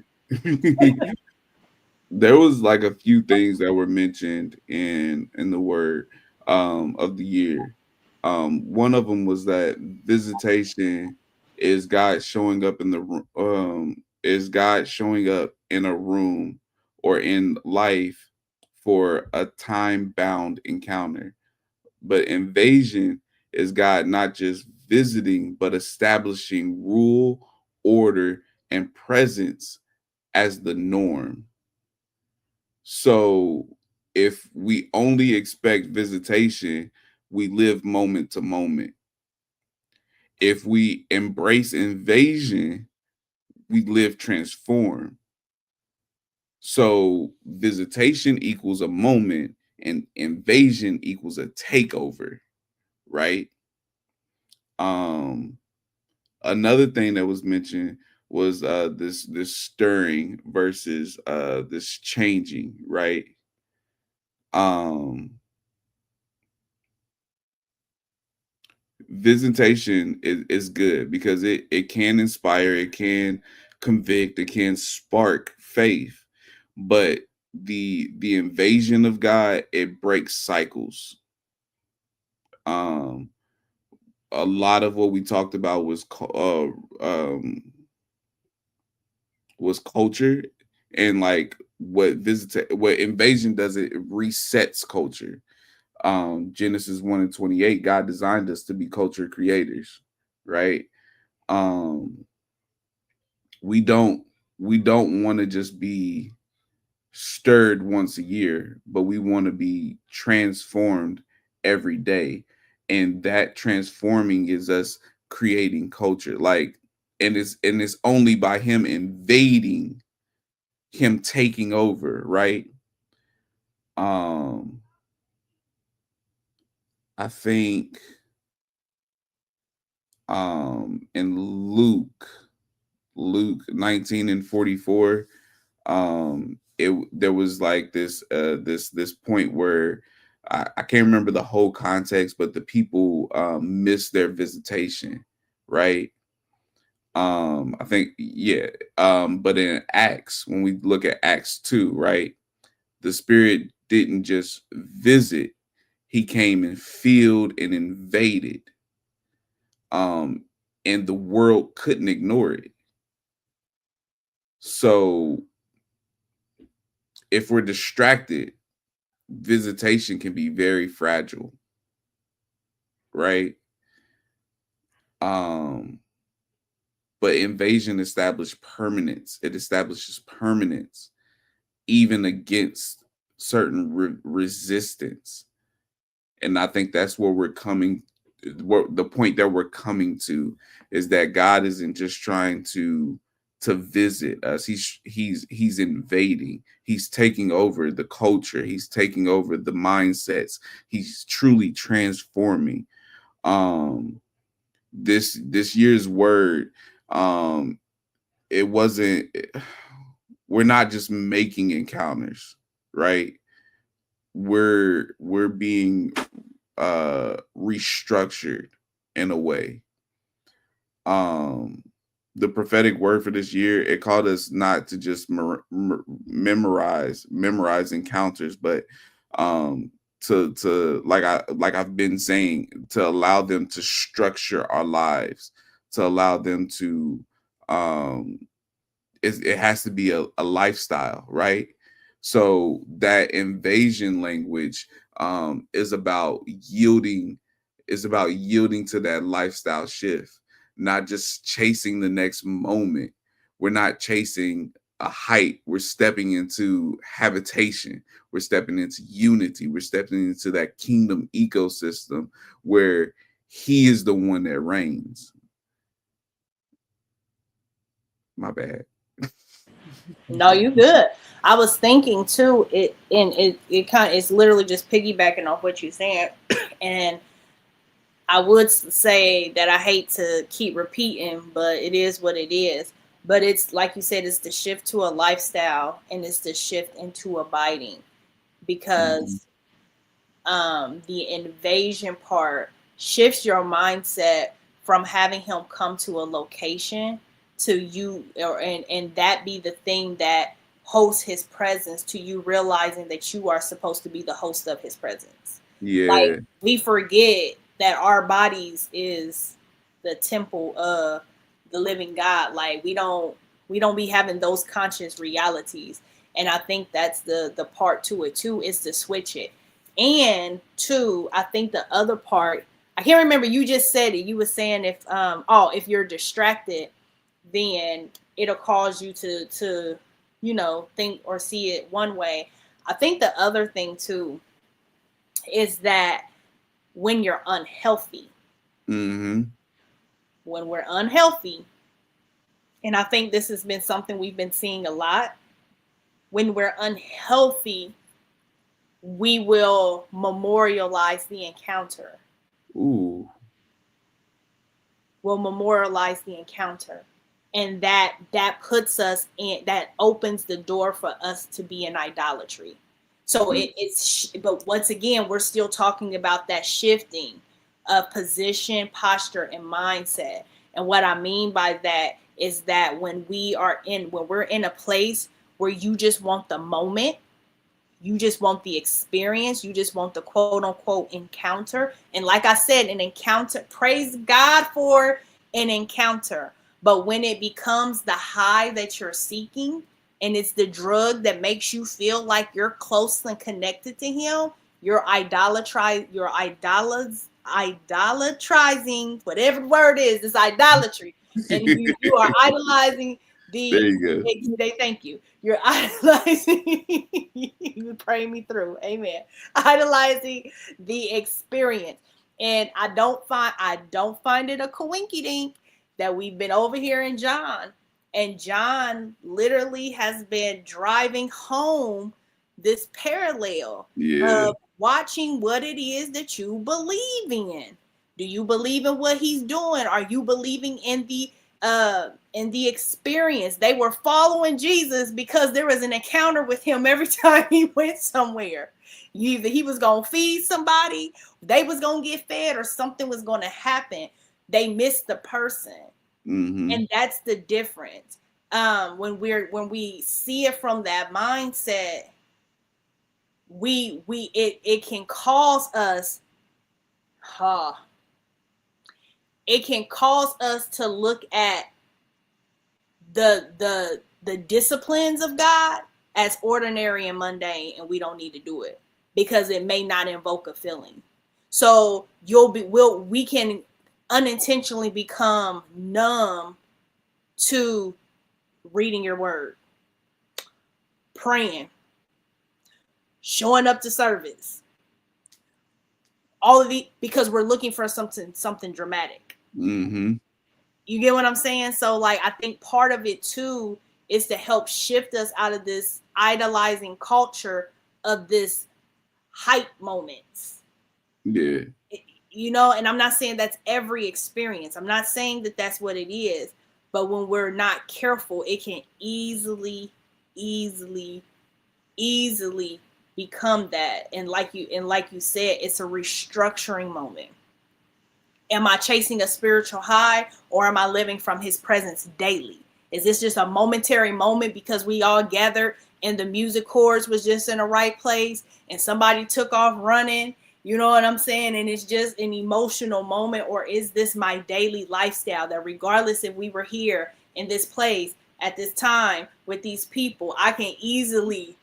There was like a few things that were mentioned in the word of the year. One of them was that visitation is God showing up in the is God showing up in a room or in life for a time bound encounter. But invasion is God not just visiting but establishing rule, order, and presence as the norm. So if we only expect visitation, we live moment to moment. If we embrace invasion, we live transformed. So visitation equals a moment and invasion equals a takeover, right? Um Another thing that was mentioned was this stirring versus this changing, right? Um Visitation is good because it can inspire, it can convict, it can spark faith, but the invasion of God, it breaks cycles. um a lot of what we talked about was culture, and like what invasion does, it resets culture. Genesis 1 and 28, God designed us to be culture creators, right? um we don't we don't want to just be stirred once a year, but we want to be transformed every day. And that transforming is us creating culture. Like, and it's only by him invading, him taking over, right? um I think in Luke 19 and 44, it there was like this point where I can't remember the whole context, but the people missed their visitation, right? I think, yeah. But in Acts, when we look at Acts 2, right, The Spirit didn't just visit, he came and filled and invaded. Um, and the world couldn't ignore it. So if we're distracted, visitation can be very fragile, right? Um, but invasion established permanence. It establishes permanence even against certain resistance. And I think that's where we're coming. The point that we're coming to is that God isn't just trying to visit us. He's invading. He's taking over the culture. He's taking over the mindsets. He's truly transforming. Um, this year's word, um, it wasn't. We're not just making encounters, right? We're being restructured in a way. um the prophetic word for this year, it called us not to just memorize encounters, but um to like I've been saying, to allow them to structure our lives, to allow them to um it has to be a lifestyle, right? So that invasion language is about yielding, to that lifestyle shift, not just chasing the next moment. We're not chasing a height. We're stepping into habitation. We're stepping into unity. We're stepping into that kingdom ecosystem where he is the one that reigns. My bad. No, you good. I was thinking too. It kind of, it's literally just piggybacking off what you're saying, and I would say that I hate to keep repeating, but it is what it is. But it's like you said, it's the shift to a lifestyle, and it's the shift into abiding, Mhm. because the invasion part shifts your mindset from having him come to a location to you, or and that be the thing that hosts his presence, to you realizing that you are supposed to be the host of his presence. Like, Yeah. we forget that our bodies is the temple of the living God. Like, we don't be having those conscious realities. And I think that's the part to it too, is to switch it. And two, I think the other part, I can't remember, you just said it. You were saying if you're distracted, then it'll cause you to think or see it one way. I think the other thing too is that when you're unhealthy, Mm-hmm. when we're unhealthy, and I think this has been something we've been seeing a lot, when we're unhealthy, we will memorialize the encounter. Ooh. Will memorialize the encounter, and that puts us in, that opens the door for us to be in idolatry. So Mm. but once again, we're still talking about that shifting of position, posture, and mindset. And what I mean by that is that when we're in a place where you just want the moment, you just want the experience. You just want the quote unquote encounter. And like I said, an encounter, praise God for an encounter. But when it becomes the high that you're seeking, and it's the drug that makes you feel like you're close and connected to Him, idolatrizing, whatever the word is idolatry. And you are idolizing There the, you go. they thank you. You're idolizing. You pray me through. Amen. Idolizing the experience. And I don't find it a coinky dink that we've been over here in John. And John literally has been driving home this parallel Yeah. of watching what it is that you believe in. Do you believe in what he's doing? Are you believing in the experience? They were following Jesus because there was an encounter with him every time he went somewhere. Either he was gonna feed somebody, they was gonna get fed, or something was gonna happen. They missed the person, Mm-hmm. and that's the difference. When we see it from that mindset, it can cause us, it can cause us to look at the disciplines of God as ordinary and mundane, and we don't need to do it because it may not invoke a feeling. So we can unintentionally become numb to reading your word, praying, showing up to service, all of the, because we're looking for something dramatic. Mm-hmm. You get what I'm saying? So like, I think part of it too is to help shift us out of this idolizing culture of this hype moments. Yeah. You know, and I'm not saying that's every experience. I'm not saying that that's what it is, but when we're not careful, it can easily become that. And like you said, it's a restructuring moment. Am I chasing a spiritual high, or am I living from his presence daily? Is this just a momentary moment because we all gathered and the music chords was just in the right place and somebody took off running? You know what I'm saying? And it's just an emotional moment, or is this my daily lifestyle that regardless if we were here in this place at this time with these people, I can easily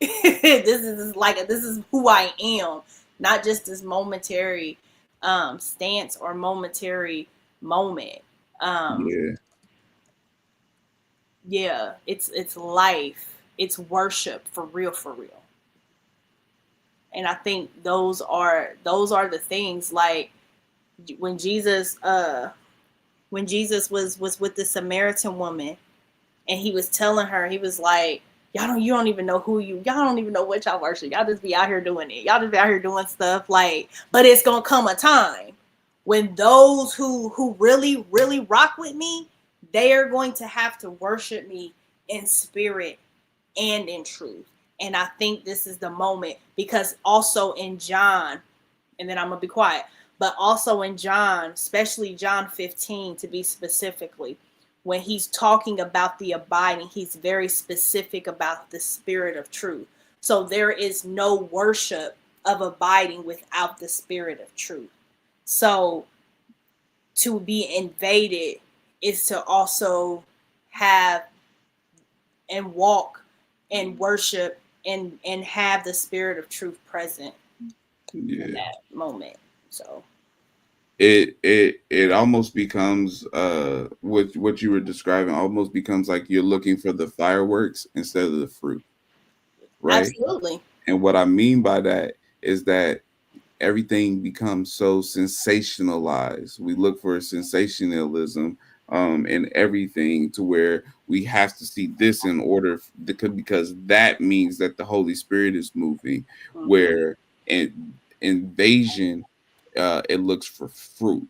this is who I am, not just this momentary stance or momentary moment. Yeah. Yeah, it's life, it's worship for real, for real. And I think those are the things, like when Jesus was with the Samaritan woman, and he was telling her, he was like, you don't even know y'all don't even know what y'all worship. Y'all just be out here doing it. Y'all just be out here doing stuff, like, but it's gonna come a time when those who really, really rock with me, they are going to have to worship me in spirit and in truth. And I think this is the moment, because also in John, and then I'm gonna be quiet, but also in John, especially John 15 to be specifically, when he's talking about the abiding, he's very specific about the spirit of truth. So there is no worship of abiding without the spirit of truth. So to be invaded is to also have and walk and worship and have the spirit of truth present in Yeah. that moment. So It almost becomes what you were describing almost becomes like you're looking for the fireworks instead of the fruit, right? absolutely. And what I mean by that is that everything becomes so sensationalized. We look for sensationalism in everything, to where we have to see this in order because that means that the Holy Spirit is moving. Mm-hmm. Where in invasion, it looks for fruit,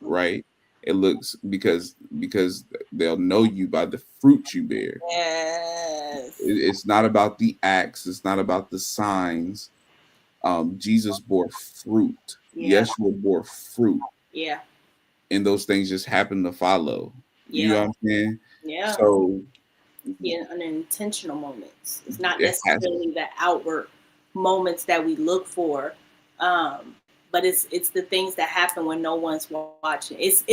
right? It looks because they'll know you by the fruit you bear. Yes. It's not about the acts. It's not about the signs. Jesus bore fruit. Yeah. Yeshua bore fruit, Yeah. and those things just happen to follow. You know Yeah. what I'm saying? Yeah. So Yeah. Unintentional moments. It's not it has, necessarily the outward moments that we look for, but it's the things that happen when no one's watching. It's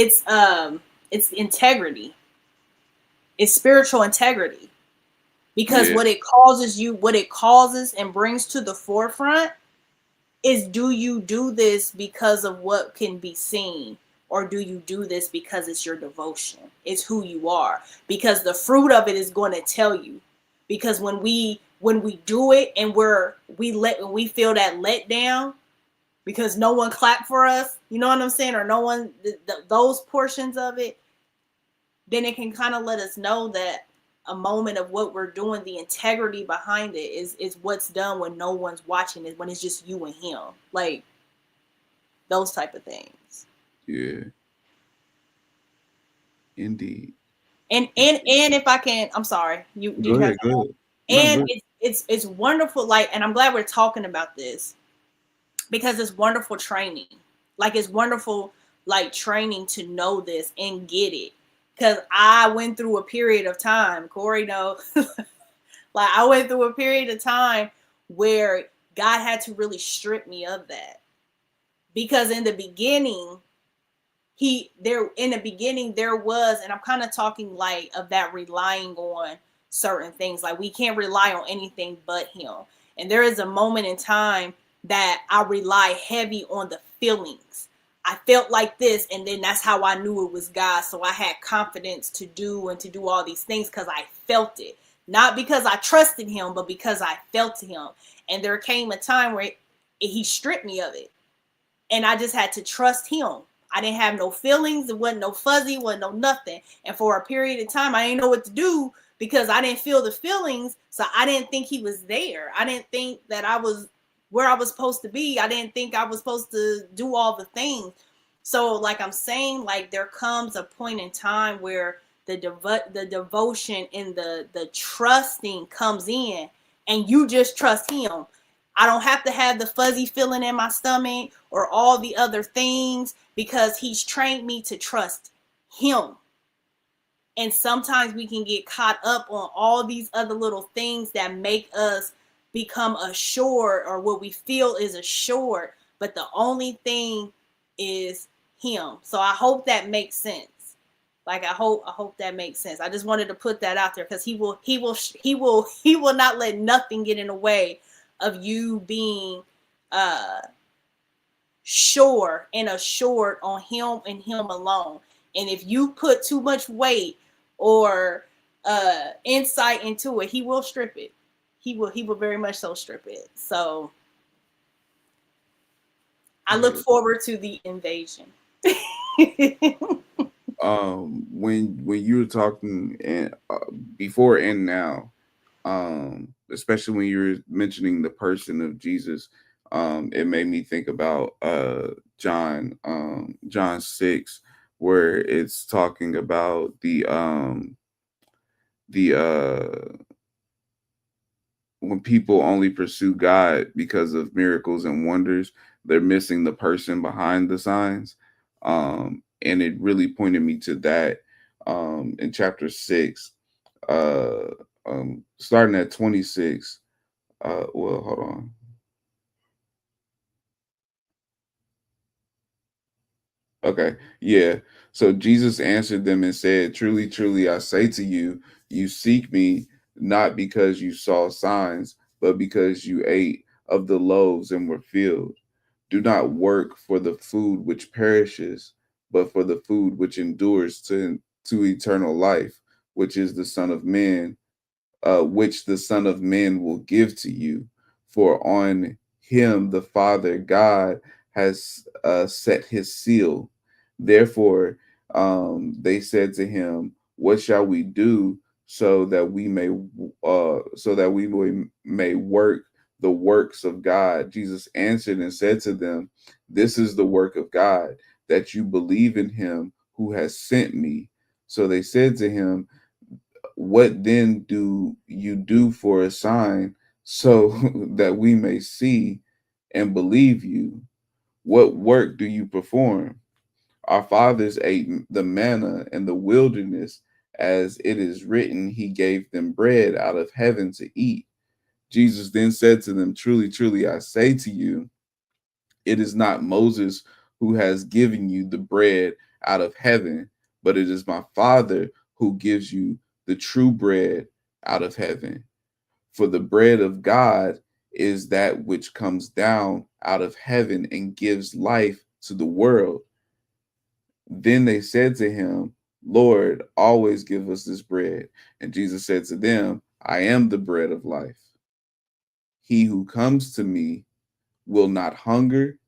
integrity. It's spiritual integrity, because yeah, what it causes and brings to the forefront is, do you do this because of what can be seen, or do you do this because it's your devotion, it's who you are? Because the fruit of it is going to tell you. Because when we do it and when we feel that let down because no one clapped for us, you know what I'm saying, or no one those portions of it, then it can kind of let us know that a moment of what we're doing, the integrity behind it is what's done when no one's watching it, when it's just you and him, like those type of things. yeah, indeed. And if I can, I'm sorry, you Go did you have ahead, go something else? ahead. No, And good. it's wonderful, like, and I'm glad we're talking about this, because it's wonderful training. Like, it's wonderful, like, training to know this and get it. Because I went through a period of time, Corey knows, like, I went through a period of time where God had to really strip me of that, because in the beginning, there was, and I'm kind of talking like of that relying on certain things. Like, we can't rely on anything but him. And there is a moment in time that I rely heavy on the feelings. I felt like this, and then that's how I knew it was God. So I had confidence to do all these things because I felt it. Not because I trusted him, but because I felt him. And there came a time where he stripped me of it. And I just had to trust him. I didn't have no feelings. It wasn't no fuzzy, wasn't no nothing. And for a period of time, I didn't know what to do because I didn't feel the feelings. So I didn't think he was there. I didn't think that I was where I was supposed to be. I didn't think I was supposed to do all the things. So, like I'm saying, like, there comes a point in time where the devotion and the trusting comes in, and you just trust him. I don't have to have the fuzzy feeling in my stomach or all the other things, because he's trained me to trust him. And sometimes we can get caught up on all these other little things that make us become assured, or what we feel is assured, but the only thing is him. So I hope that makes sense. Like, I hope that makes sense. I just wanted to put that out there, because he will not let nothing get in the way of you being uh sure and assured on him and him alone. And if you put too much weight or insight into it, he will strip it. He will very much so strip it. So I look Yeah. forward to the invasion. When you were talking and before and now, especially when you were mentioning the person of Jesus, it made me think about John 6, where it's talking about the when people only pursue God because of miracles and wonders, they're missing the person behind the signs. And it really pointed me to that in chapter 6, uh, starting at 26. Well, hold on. Okay, yeah. So Jesus answered them and said, "Truly, truly, I say to you, you seek me not because you saw signs, but because you ate of the loaves and were filled. Do not work for the food which perishes, but for the food which endures to eternal life, which is the Son of Man, which the Son of Man will give to you. For on him the Father God has set his seal. Therefore, they said to him, "What shall we do so that we may work the works of God?" Jesus answered and said to them, "This is the work of God, that you believe in him who has sent me." So they said to him, "What then do you do for a sign so that we may see and believe you? What work do you perform? Our fathers ate the manna in the wilderness, as it is written, he gave them bread out of heaven to eat." Jesus then said to them, "Truly, truly, I say to you, it is not Moses who has given you the bread out of heaven, but it is my Father who gives you the true bread out of heaven. For the bread of God is that which comes down out of heaven and gives life to the world." Then they said to him, "Lord, always give us this bread." And Jesus said to them, "I am the bread of life. He who comes to me will not hunger,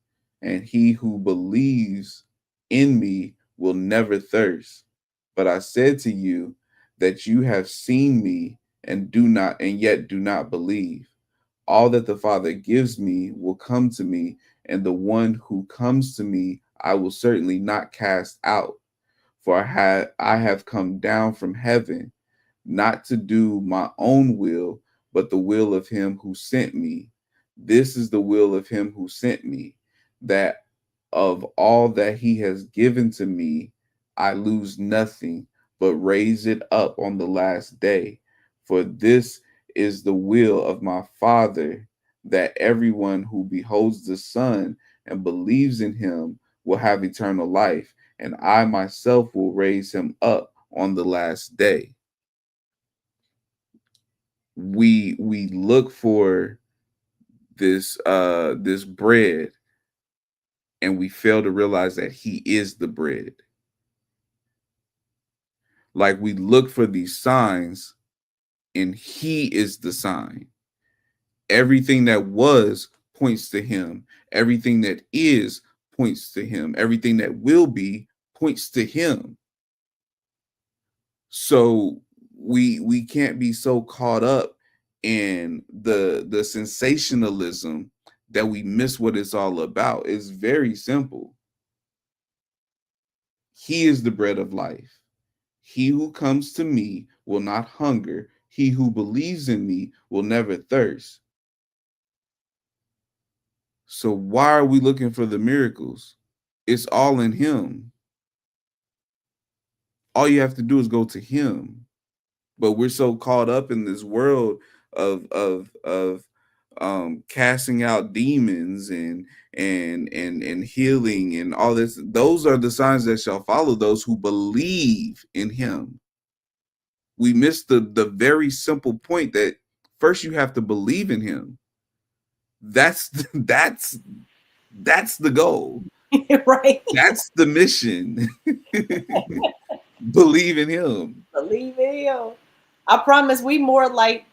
and he who believes in me will never thirst. But I said to you that you have seen me and yet do not believe. All that the Father gives me will come to me, and the one who comes to me I will certainly not cast out. For I have come down from heaven not to do my own will, but the will of him who sent me. This is the will of him who sent me, that of all that he has given to me, I lose nothing, but raise it up on the last day. For this is the will of my Father, that everyone who beholds the Son and believes in him will have eternal life, and I myself will raise him up on the last day. We look for this bread, and we fail to realize that he is the bread. Like, we look for these signs, and he is the sign. Everything that was points to him. Everything that is points to him. Everything that will be points to him. So we can't be so caught up in the sensationalism that we miss what it's all about. It's very simple. He is the bread of life. He who comes to me will not hunger. He who believes in me will never thirst. So why are we looking for the miracles? It's all in him. All you have to do is go to him. But we're so caught up in this world of casting out demons and healing and all this. Those are the signs that shall follow those who believe in him. We missed the very simple point that first you have to believe in him. That's that's the goal. Right? That's the mission. Believe in him. Believe in him. I promise we more like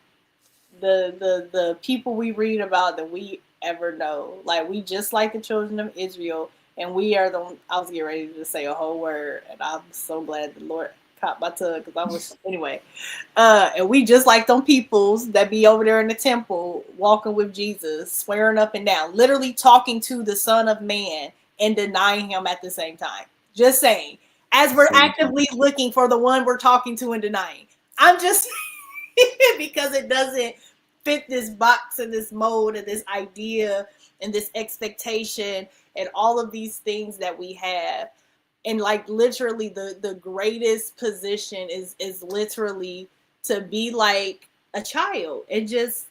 the people we read about than we ever know. Like we just like the children of Israel, and we are the. I was getting ready to say a whole word, and I'm so glad the Lord caught my tongue because I was anyway. And we just like them peoples that be over there in the temple walking with Jesus, swearing up and down, literally talking to the Son of Man and denying him at the same time. Just saying, as we're Same time. actively looking for the one we're talking to and denying. I'm just because it doesn't fit this box and this mold and this idea and this expectation and all of these things that we have. And like literally the greatest position is literally to be like a child and just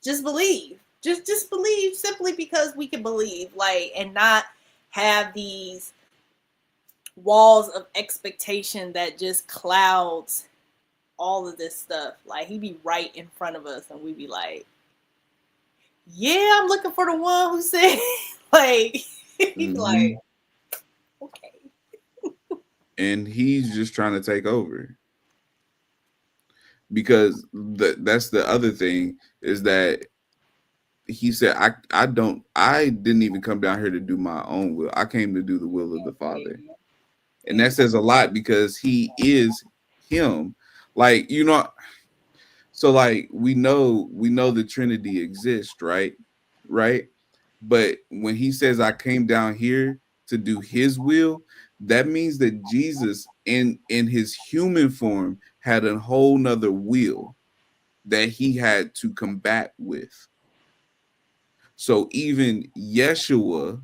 believe. Just believe simply because we can believe, like, and not have these walls of expectation that just clouds all of this stuff. Like he be right in front of us and we be like, yeah, I'm looking for the one who said like he be like, Mhm. okay. And he's just trying to take over because that's the other thing is that he said I didn't even come down here to do my own will. I came to do the will of the Father. And that says a lot because he is him. Like, so like we know the Trinity exists, right? Right? But when he says I came down here to do his will, that means that Jesus in his human form had a whole nother will that he had to combat with. So even Yeshua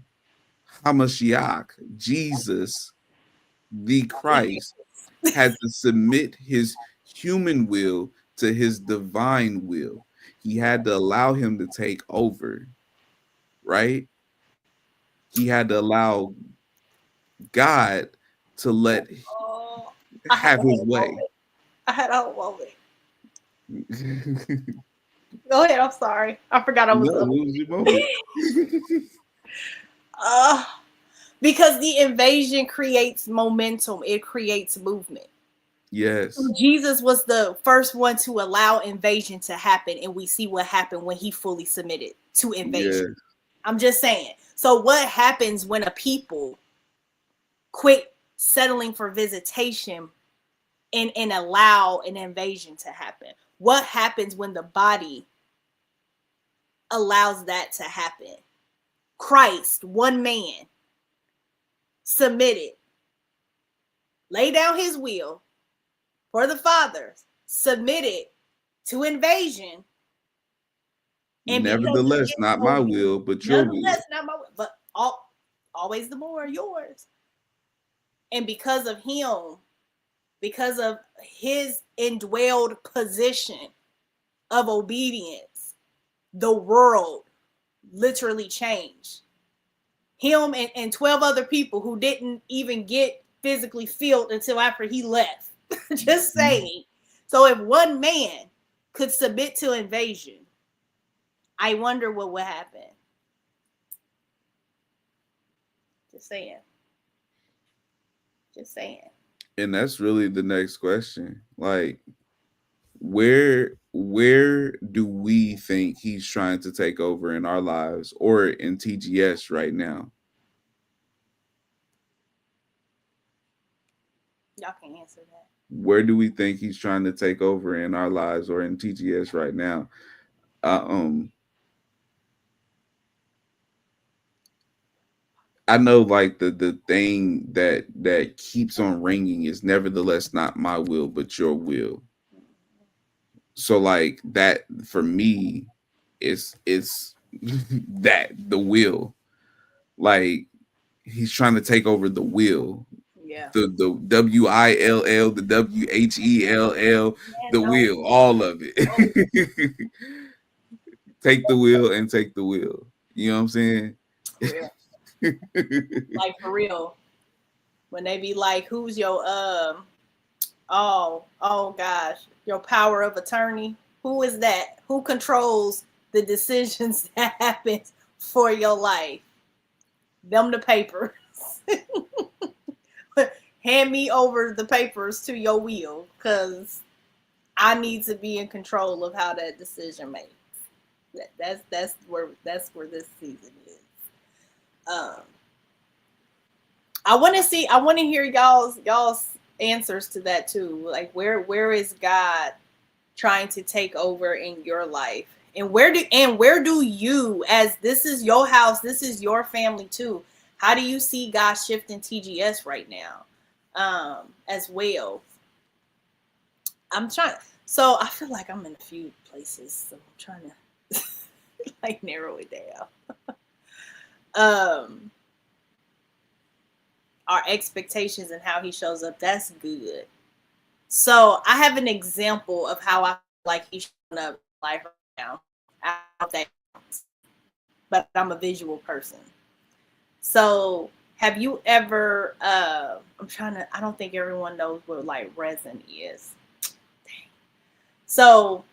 HaMashiach, Jesus, the Christ, had to submit his human will to his divine will. He had to allow him to take over, right? He had to allow God to let Oh, I had a have his whole way. moment. I had a whole moment. No, Go ahead. I'm sorry. I forgot I was what up. was your moment? Uh, because the invasion creates momentum. It creates movement. Yes, Jesus was the first one to allow invasion to happen, and we see what happened when he fully submitted to invasion. yes, I'm just saying. So, what happens when a people quit settling for visitation and allow an invasion to happen? What happens when the body allows that to happen? Christ, one man, submitted, lay down his will for the Father, submitted to invasion, and because of nevertheless, his not my obedience, will, but your will. nonetheless, not my will, but always the more yours. And because of him, because of his indwelled position of obedience, the world literally changed. Him and 12 other people who didn't even get physically filled until after he left. Just saying. So if one man could submit to invasion, I wonder what would happen. Just saying. Just saying. And that's really the next question. Like, where do we think he's trying to take over in our lives or in TGS right now? Y'all can answer that. Where do we think he's trying to take over in our lives or in TGS right now? Uh, um, I know like the thing that keeps on ringing is nevertheless not my will but your will. So like that for me it's that the will. Like he's trying to take over the will. Yeah. The WILL, the WHELL, Man, the don't. will, all of Oh, it. Take the wheel and take the wheel. You know what I'm saying? for real. Like for real. When they be like, who's your oh gosh, your power of attorney? Who is that? Who controls the decisions that happens for your life? Them the papers. Hand me over the papers to your will, because I need to be in control of how that decision makes. That's where this season is. Um, I want to hear y'all's answers to that too. Like where is God trying to take over in your life? And where do you, as this is your house, this is your family too, how do you see God shifting TGS right now? As well. I'm trying, so I feel like I'm in a few places, so I'm trying to like narrow it down. um our expectations and how he shows up, that's good. So I have an example of how I feel like he's showing up life right now. I don't think, but I'm a visual person. So have you ever I'm trying to, I don't think everyone knows what like resin is. So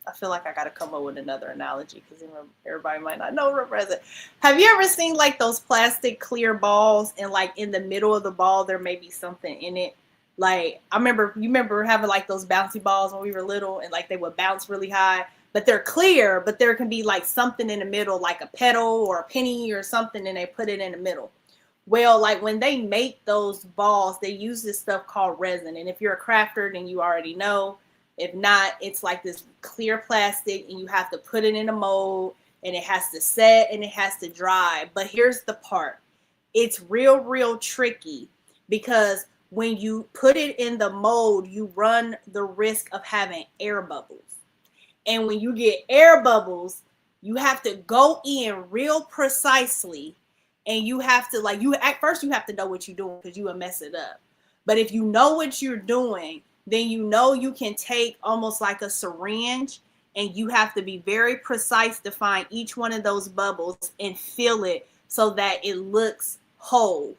I feel like I got to come up with another analogy because everybody might not know what resin. Have you ever seen like those plastic clear balls and like in the middle of the ball there may be something in it? Like you remember having like those bouncy balls when we were little and like they would bounce really high, but they're clear, but there can be like something in the middle, like a petal or a penny or something, and they put it in the middle. Well, like when they make those balls, they use this stuff called resin. And if you're a crafter, then you already know. If not, it's like this clear plastic and you have to put it in a mold and it has to set and it has to dry. But here's the part. It's real tricky because when you put it in the mold, you run the risk of having air bubbles. And when you get air bubbles, you have to go in real precisely, and you have to like you at first you have to know what you're doing because you will mess it up. But if you know what you're doing, then you know you can take almost like a syringe and you have to be very precise to find each one of those bubbles and fill it so that it looks whole.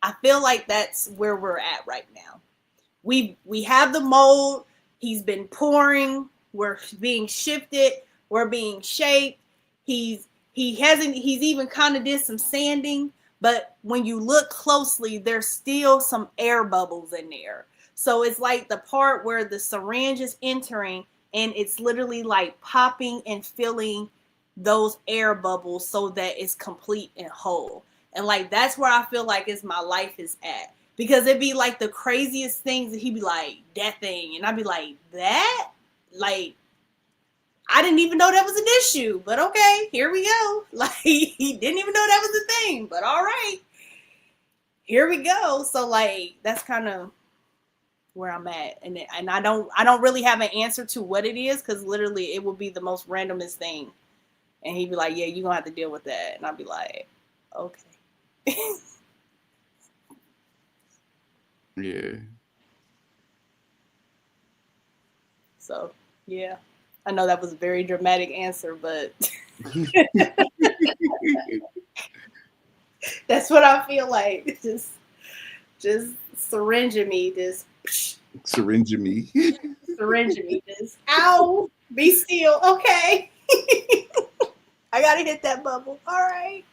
I feel like that's where we're at right now. We have the mold. He's been pouring. We're being shifted. We're being shaped. He's even kind of did some sanding, but when you look closely, there's still some air bubbles in there. So it's like the part where the syringe is entering and it's literally like popping and filling those air bubbles so that it's complete and whole. And like that's where I feel like is my life is at. Because it'd be like the craziest things that he'd be like, that thing. And I'd be like, that? Like, I didn't even know that was an issue. But okay, here we go. Like, he didn't even know that was a thing. But all right, here we go. So like, that's kind of where I'm at. And I don't really have an answer to what it is because literally it would be the most randomest thing. And he'd be like, yeah, you're going to have to deal with that. And I'd be like, okay. Yeah. So, yeah. I know that was a very dramatic answer, but that's what I feel like. Just syringing me, just Syringe me. syringing me, just ow, be still, okay. I gotta hit that bubble. All right.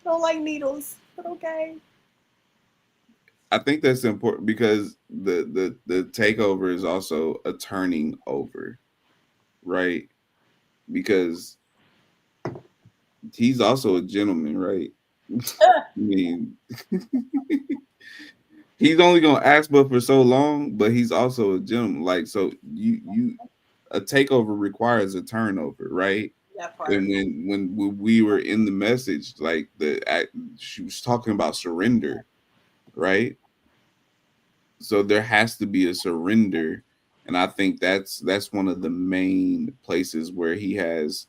Don't like needles, but okay. I think that's important because the takeover is also a turning over, right? Because he's also a gentleman, right? I mean, he's only gonna ask but for so long, but he's also a gentleman. Like, so you a takeover requires a turnover, right? That part. And when we were in the message, like she was talking about surrender, right? So there has to be a surrender, and I think that's one of the main places where he has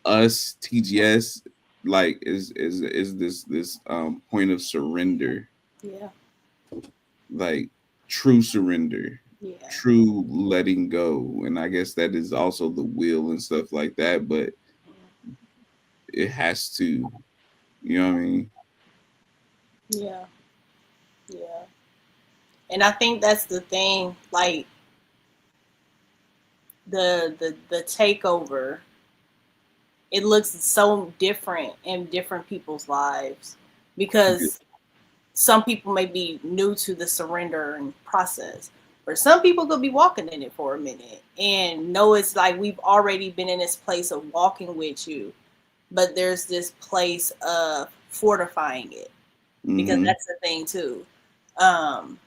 us TGS, like is this point of surrender, Yeah. like true surrender, Yeah. true letting go. And I guess that is also the will and stuff like that, but it has to, you know what I mean? Yeah. Yeah. And I think that's the thing, like the takeover, it looks so different in different people's lives because some people may be new to the surrendering process, or some people could be walking in it for a minute and know it's like we've already been in this place of walking with you, but there's this place of fortifying it because Mm-hmm. that's the thing too. Um,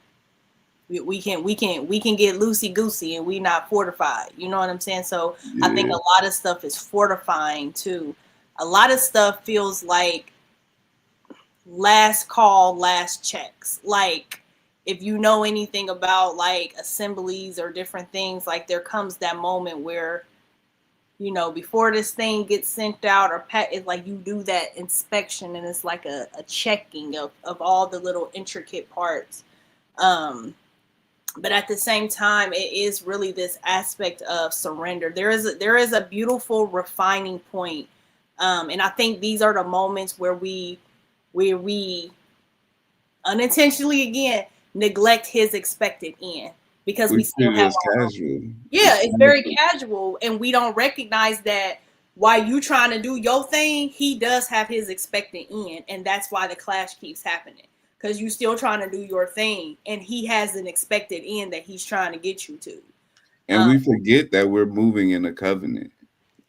we can get loosey goosey and we not fortified. You know what I'm saying? So I think a Yeah. lot of stuff is fortifying too. A lot of stuff feels like last call, last checks. Like if you know anything about like assemblies or different things, like there comes that moment where before this thing gets sent out or it's like you do that inspection and it's like a checking of all the little intricate parts. But at the same time, it is really this aspect of surrender. There is a beautiful refining point, and I think these are the moments where we unintentionally again neglect his expected end because We we treat still it have as our own. casual. Yeah, It's it's very casual. casual, and we don't recognize that while you trying to do your thing, he does have his expected end, and that's why the clash keeps happening because you still trying to do your thing, and he has an expected end that he's trying to get you to. And we forget that we're moving in a covenant.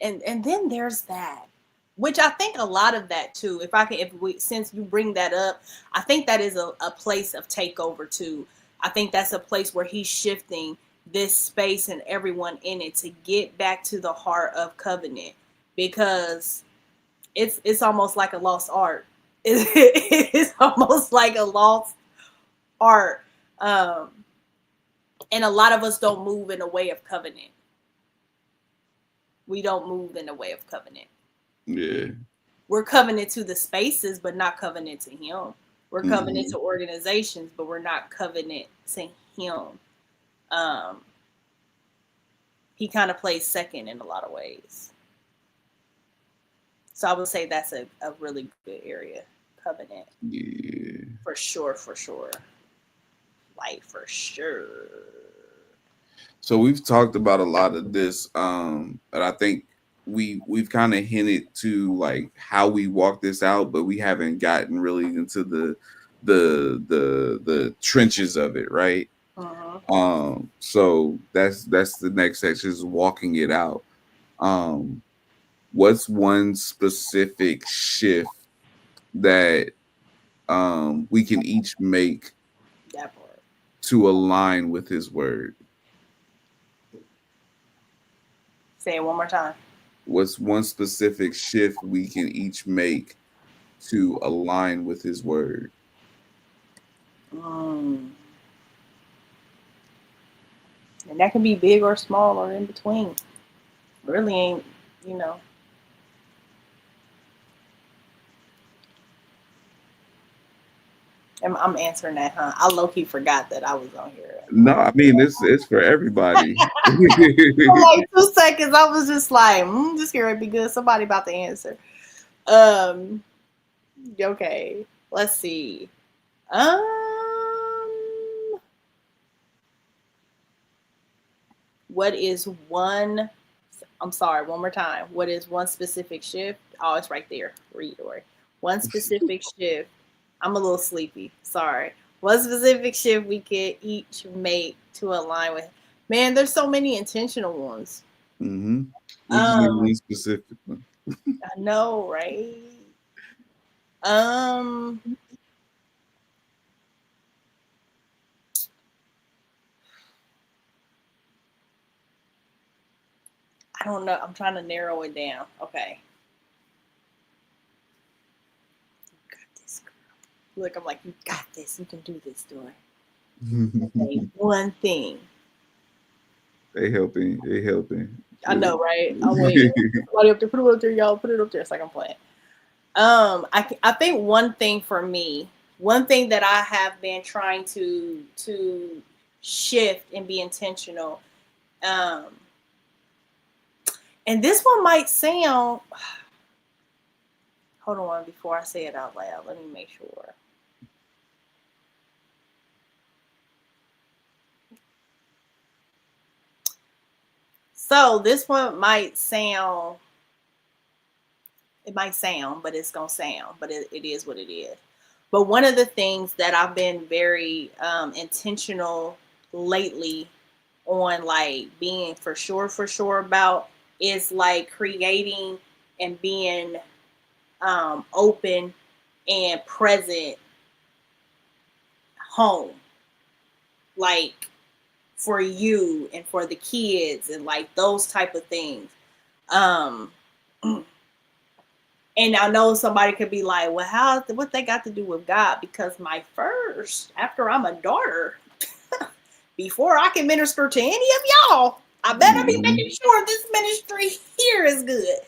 And then there's that, which I think a lot of that too, if we since you bring that up, I think that is a place of takeover too. I think that's a place where he's shifting this space and everyone in it to get back to the heart of covenant, because it's almost like a lost art. It's almost like a lost art. um and a lot of us don't move in a way of covenant. We don't move in a way of covenant. Yeah. We're covenant to the spaces, but not covenant to him. We're covenant Mm-hmm. to organizations, but we're not covenant to him. Um, he kind of plays second in a lot of ways. So I would say that's a really good area. Covenant. Yeah. For sure, for sure. Like for sure. So we've talked about a lot of this, but I think we've kind of hinted to like how we walk this out, but we haven't gotten really into the trenches of it, right? Uh-huh. So that's the next section, is walking it out. Um, what's one specific shift that we can each make That part. to align with his word? Say it one more time. What's one specific shift we can each make to align with his word? Mm. And that can be big or small or in between. Really ain't, you know. I'm answering that, huh? I low key forgot that I was on here. No, I mean it's for everybody. For like 2 seconds, I was just like, this here would be good. Somebody about to answer. Um, okay, let's see. What is one? I'm sorry, one more time. What is one specific shift? Oh, it's right there. Read or one specific shift. I'm a little sleepy. Sorry. One specific shift we could each make to align with. Man, there's so many intentional ones. Mm-hmm. We just need Um, one specific one. I know, right? Um, I don't know. I'm trying to narrow it down. Okay. You got this, girl. Look, I'm like, you got this. You can do this, door. Okay, one thing. They helping. They helping. I know, right? I'm waiting. Somebody up there, put it up there, y'all. Put it up there. It's like I'm playing. I think one thing for me, one thing that I have been trying to shift and be intentional. Um, and this one might sound. Hold on, before I say it out loud, let me make sure. So this one might sound. It might sound, but it's gonna sound, but it is what it is. But one of the things that I've been very intentional lately on, like being for sure about, is like creating and being open and present home, like for you and for the kids and like those type of things. Um, And I know somebody could be like, well, what they got to do with God? Because my first, after I'm a daughter, before I can minister to any of y'all, I better be Mm-hmm. making sure this ministry here is good.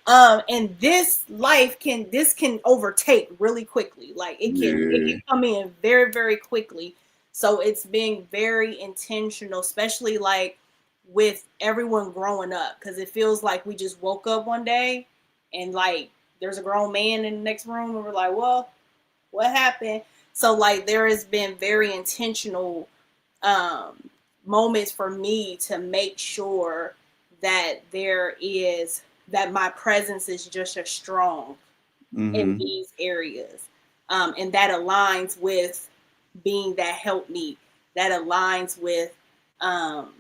And this can overtake really quickly. Like it Yeah. can come in very, very quickly. So it's being very intentional, especially like with everyone growing up, because it feels like we just woke up one day and like there's a grown man in the next room and we're like, well, what happened? So like there has been very intentional um, moments for me to make sure that that my presence is just as strong in Mm-hmm. these areas, and that aligns with being that help me, that aligns with um,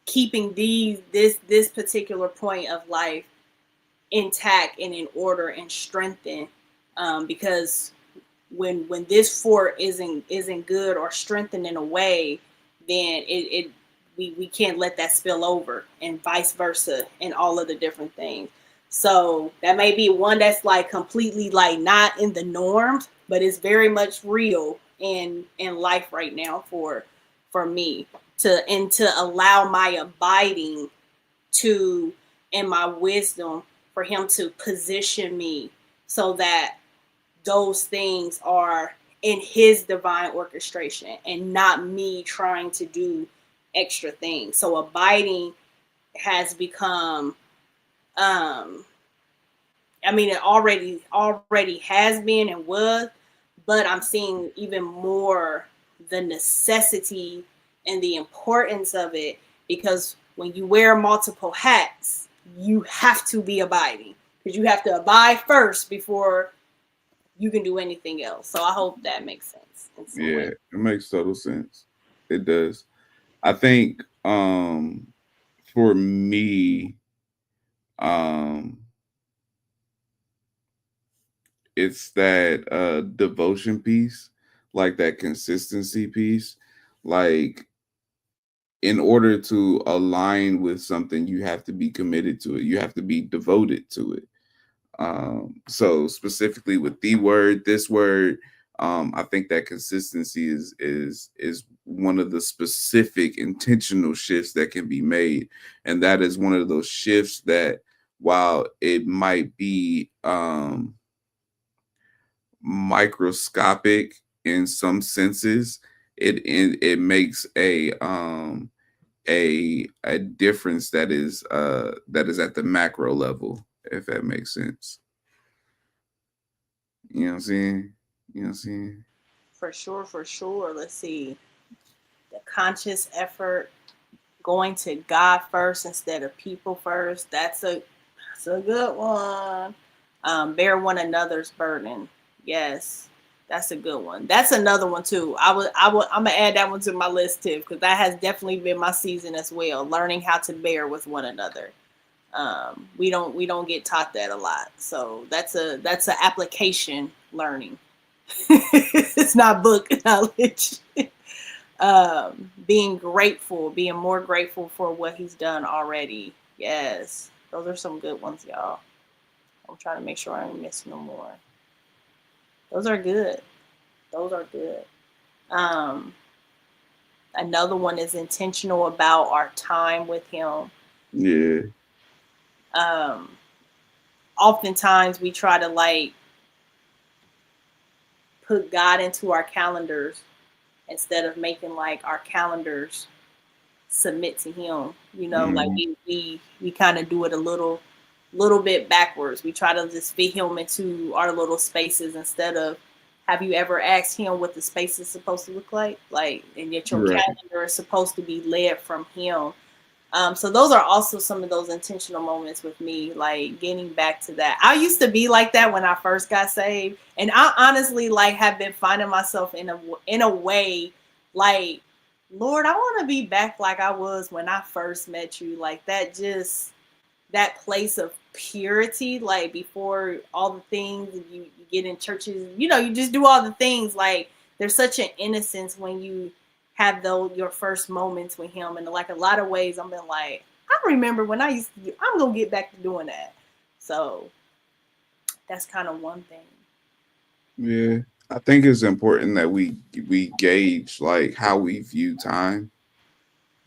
keeping this particular point of life intact and in order and strengthened, because when this fort isn't good or strengthened in a way, then we can't let that spill over, and vice versa, and all of the different things. So that may be one that's like completely like not in the norm, but it's very much real in life right now for me, to allow my abiding to and my wisdom for him to position me so that those things are in his divine orchestration and not me trying to do extra things. So abiding has become I mean, it already has been and was, but I'm seeing even more the necessity and the importance of it, because when you wear multiple hats, you have to be abiding, because you have to abide first before you can do anything else. So I hope that makes sense in some way. Yeah. It makes total sense. It does. I think for me, um it's that devotion piece, like that consistency piece. Like in order to align with something, you have to be committed to it. You have to be devoted to it. So specifically with the word, this word, I think that consistency is one of the specific intentional shifts that can be made, and that is one of those shifts that, while it might be microscopic in some senses, it makes a difference that is at the macro level, if that makes sense. You know what I'm saying? You know what I'm saying? For sure, for sure. Let's see. The conscious effort, going to God first instead of people first. That's a good one. Bear one another's burden. Yes, that's a good one. That's another one too. I'm gonna add that one to my list too because that has definitely been my season as well. Learning how to bear with one another. We don't get taught that a lot, so that's a application learning. It's not book knowledge. Being grateful, being more grateful for what he's done already. Yes, those are some good ones, y'all. I'm trying to make sure I don't miss no more. Those are good. Those are good. Um, Another one is intentional about our time with him. Yeah, Um, Oftentimes we try to like put God into our calendars instead of making like our calendars submit to him. Like mm, we kind of do it a little bit backwards. We try to just fit him into our little spaces instead of have you ever asked him what the space is supposed to look like? Like, and yet your right. calendar is supposed to be led from him. So those are also some of those intentional moments with me, like getting back to that. I used to be like that when I first got saved, and I honestly like have been finding myself in a way, like, Lord, I want to be back like I was when I first met you, like that place of purity, like before all the things you get in churches, you just do all the things. Like there's such an innocence when you have those your first moments with him, and like a lot of ways, I'm been like, I remember when I used to do. I'm gonna get back to doing that. So that's kind of one thing. Yeah, I think it's important that we gauge like how we view time.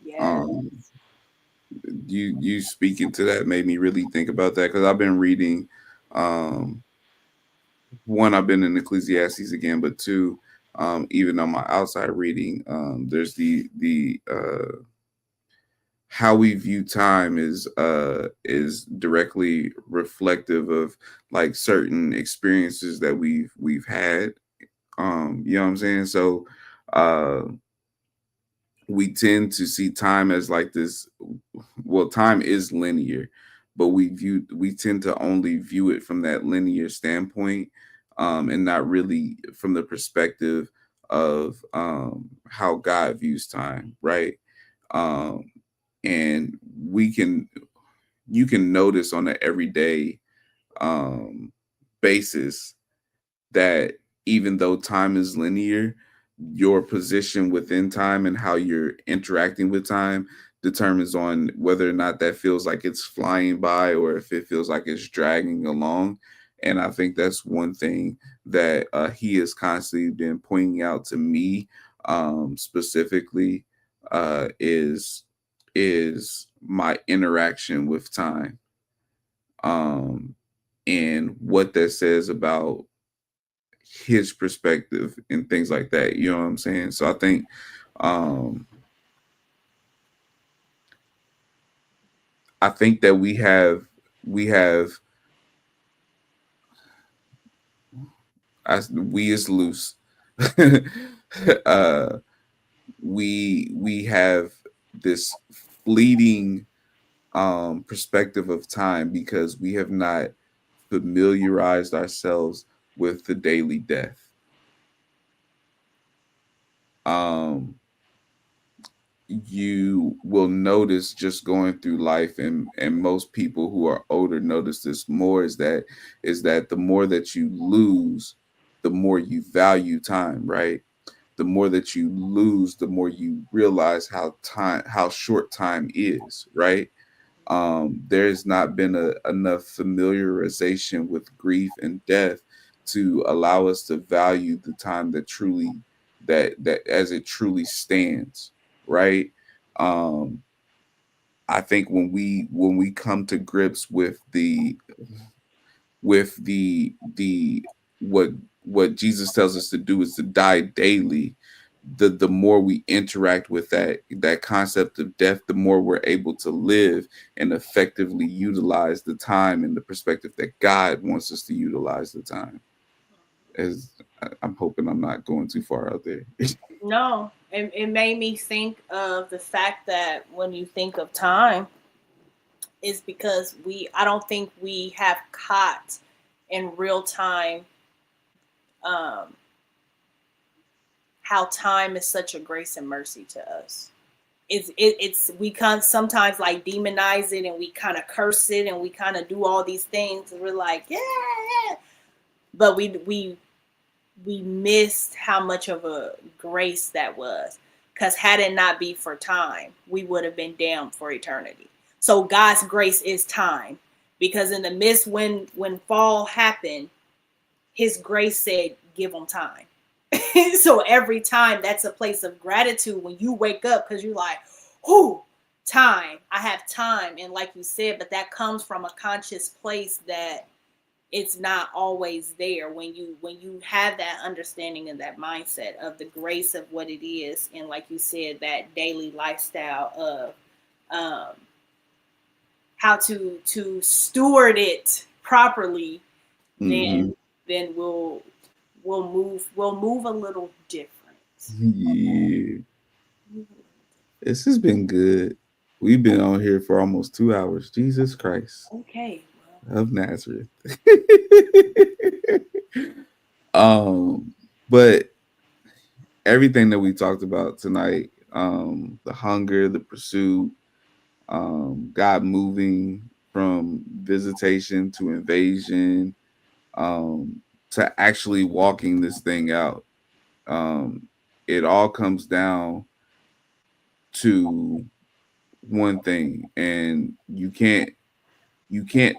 Yeah. Um, you speaking to that made me really think about that because I've been reading. Um, one, I've been in Ecclesiastes again, but two, even on my outside reading, there's the how we view time is directly reflective of like certain experiences that we've had. You know what I'm saying? So uh we tend to see time as like this, well, time is linear, but we tend to only view it from that linear standpoint, and not really from the perspective of how God views time, right? um and we can you can notice on an everyday um basis that even though time is linear, your position within time and how you're interacting with time determines on whether or not that feels like it's flying by or if it feels like it's dragging along. And I think that's one thing that he has constantly been pointing out to me, specifically, is my interaction with time, um, and what that says about his perspective and things like that. You know what I'm saying? So um I think that we have as we is loose. uh we have this fleeting perspective of time because we have not familiarized ourselves with the daily death. Um you will notice just going through life, and most people who are older notice this more, is that the more that you lose, the more you value time, right? The more that you lose, the more you realize how short time is, right? There's not been enough familiarization with grief and death to allow us to value the time that as it truly stands, right? um I think when we come to grips with the what Jesus tells us to do is to die daily, the more we interact with that concept of death, the more we're able to live and effectively utilize the time and the perspective that God wants us to utilize the time. As I'm hoping I'm not going too far out there. No, it made me think of the fact that when you think of time, is because I don't think we have caught in real time um, how time is such a grace and mercy to us. It's we kind of sometimes like demonize it and we kind of curse it and we kind of do all these things and we're like yeah, but we missed how much of a grace that was, because had it not be for time we would have been damned for eternity. So God's grace is time, because in the midst when fall happened, his grace said give them time. So every time, that's a place of gratitude when you wake up, because you're like, whoo, time, I have time. And like you said, but that comes from a conscious place that it's not always there. When you have that understanding and that mindset of the grace of what it is, and like you said, that daily lifestyle of um, how to steward it properly, then Hmm. we'll move a little different. Yeah, this has been good. We've been on here for almost 2 hours. Jesus Christ Okay. of Nazareth. But everything that we talked about tonight, the hunger, the pursuit, God moving from visitation to invasion, um, to actually walking this thing out. Um, it all comes down to one thing, and you can't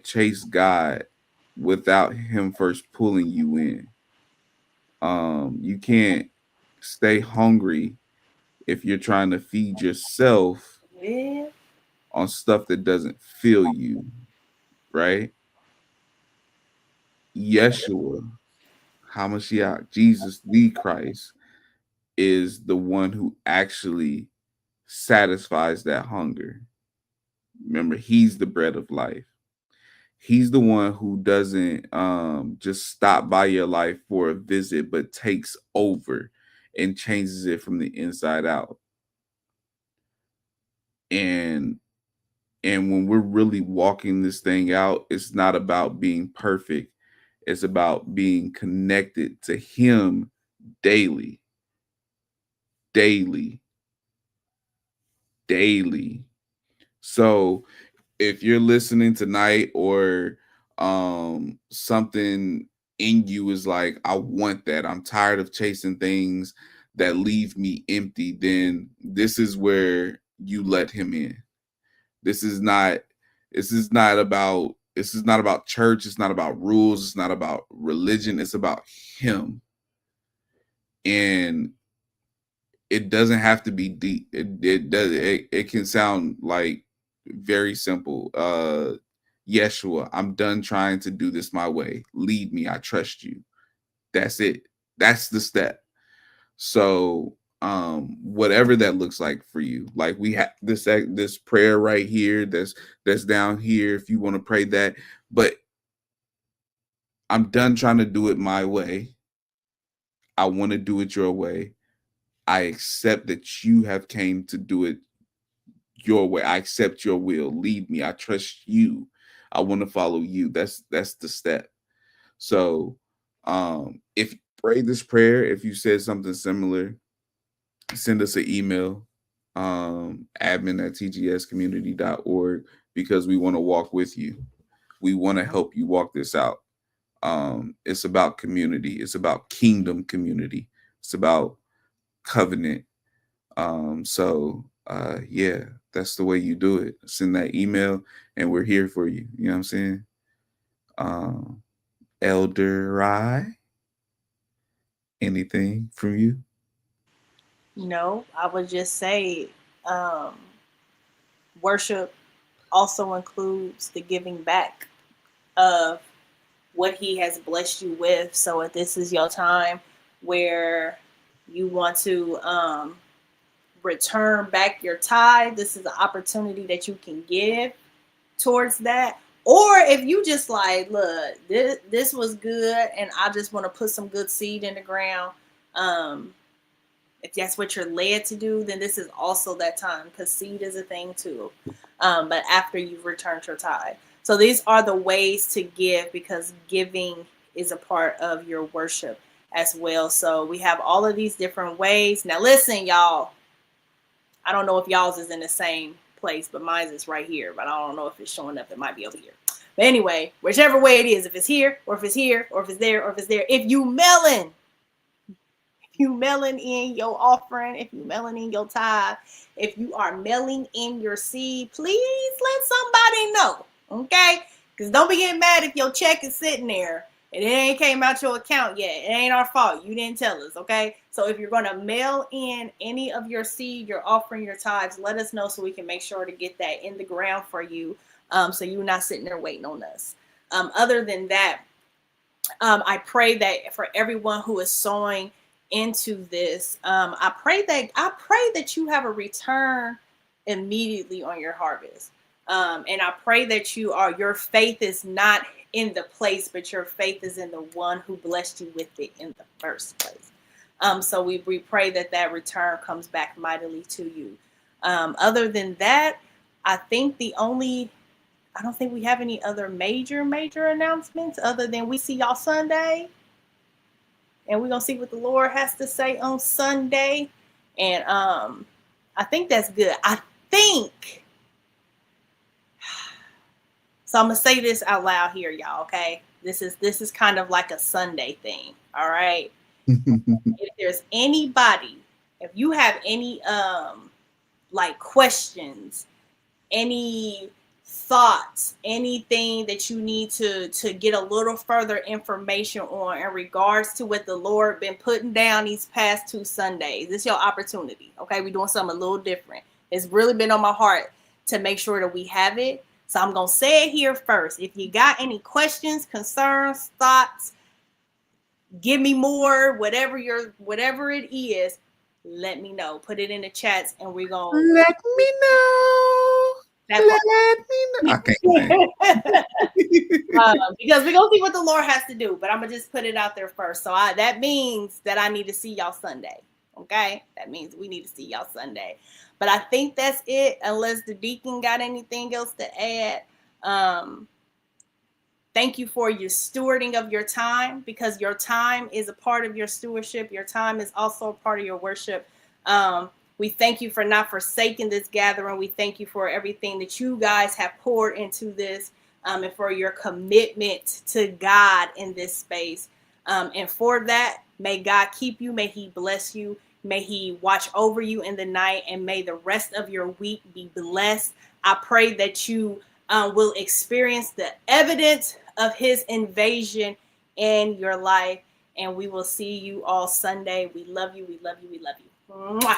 chase God without Him first pulling you in. You can't stay hungry if you're trying to feed yourself Yeah. on stuff that doesn't fill you, right? Yeshua, Hamashiach, Jesus the Christ, is the one who actually satisfies that hunger. Remember, He's the bread of life. He's the one who doesn't just stop by your life for a visit, but takes over and changes it from the inside out. And when we're really walking this thing out, it's not about being perfect. It's about being connected to Him daily, daily, daily. So if you're listening tonight, or something in you is like, I want that, I'm tired of chasing things that leave me empty, then this is where you let Him in. This is not about church, it's not about rules, it's not about religion, it's about Him. And it doesn't have to be deep. It can sound like very simple. Yeshua, I'm done trying to do this my way. Lead me, I trust you. That's it. That's the step. So whatever that looks like for you, like we have this prayer right here, that's down here if you want to pray that. But I'm done trying to do it my way. I want to do it your way. I accept that you have came to do it your way. I accept your will. Lead me. I trust you. I want to follow you. That's the step. So if you prayed this prayer, if you said something similar, send us an email, admin@tgscommunity.org, because we want to walk with you. We want to help you walk this out. It's about community. It's about kingdom community. It's about covenant. Yeah, that's the way you do it. Send that email and we're here for you. You know what I'm saying? Um, Elder Rye, anything from you? No, I would just say um, worship also includes the giving back of what he has blessed you with. So if this is your time where you want to return back your tithe, this is an opportunity that you can give towards that. Or if you just like, look, this was good and I just want to put some good seed in the ground, if that's what you're led to do, then this is also that time, because seed is a thing too. But after you've returned your tithe. So these are the ways to give, because giving is a part of your worship as well. So we have all of these different ways. Now listen, y'all. I don't know if y'all's is in the same place, but mine's is right here. But I don't know if it's showing up. It might be over here. But anyway, whichever way it is, if it's here, or if it's here, or if it's there, or if it's there, if you mailing in your offering, if you mailing in your tithe, if you are mailing in your seed, please let somebody know, okay? Because don't be getting mad if your check is sitting there and it ain't came out your account yet. It ain't our fault. You didn't tell us, okay? So if you're going to mail in any of your seed, your offering, your tithes, let us know so we can make sure to get that in the ground for you, so you're not sitting there waiting on us. Other than that, I pray that for everyone who is sowing into this, I pray that you have a return immediately on your harvest, and I pray that your faith is not in the place, but your faith is in the one who blessed you with it in the first place. So we pray that return comes back mightily to you. Other than that, I don't think we have any other major announcements other than we see y'all Sunday. And we're going to see what the Lord has to say on Sunday. And I think that's good. I think. So I'm going to say this out loud here, y'all, okay? This is kind of like a Sunday thing, all right? If there's anybody, if you have any like questions, any thoughts, anything that you need to get a little further information on in regards to what the Lord been putting down these past 2 Sundays, this is your opportunity. Okay, we're doing something a little different. It's really been on my heart to make sure that we have it. So I'm gonna say it here first. If you got any questions, concerns, thoughts, give me more, whatever it is, let me know. Put it in the chats and we're gonna let me know. Let me know. I can't sing. Because we're gonna see what the Lord has to do, but I'm gonna just put it out there first. So that means that I need to see y'all Sunday. Okay, that means we need to see y'all Sunday. But I think that's it, unless the deacon got anything else to add. Thank you for your stewarding of your time, because your time is a part of your stewardship. Your time is also a part of your worship. We thank you for not forsaking this gathering. We thank you for everything that you guys have poured into this, and for your commitment to God in this space. And for that, may God keep you. May he bless you. May he watch over you in the night, and may the rest of your week be blessed. I pray that you will experience the evidence of his invasion in your life. And we will see you all Sunday. We love you. We love you. We love you. Mwah.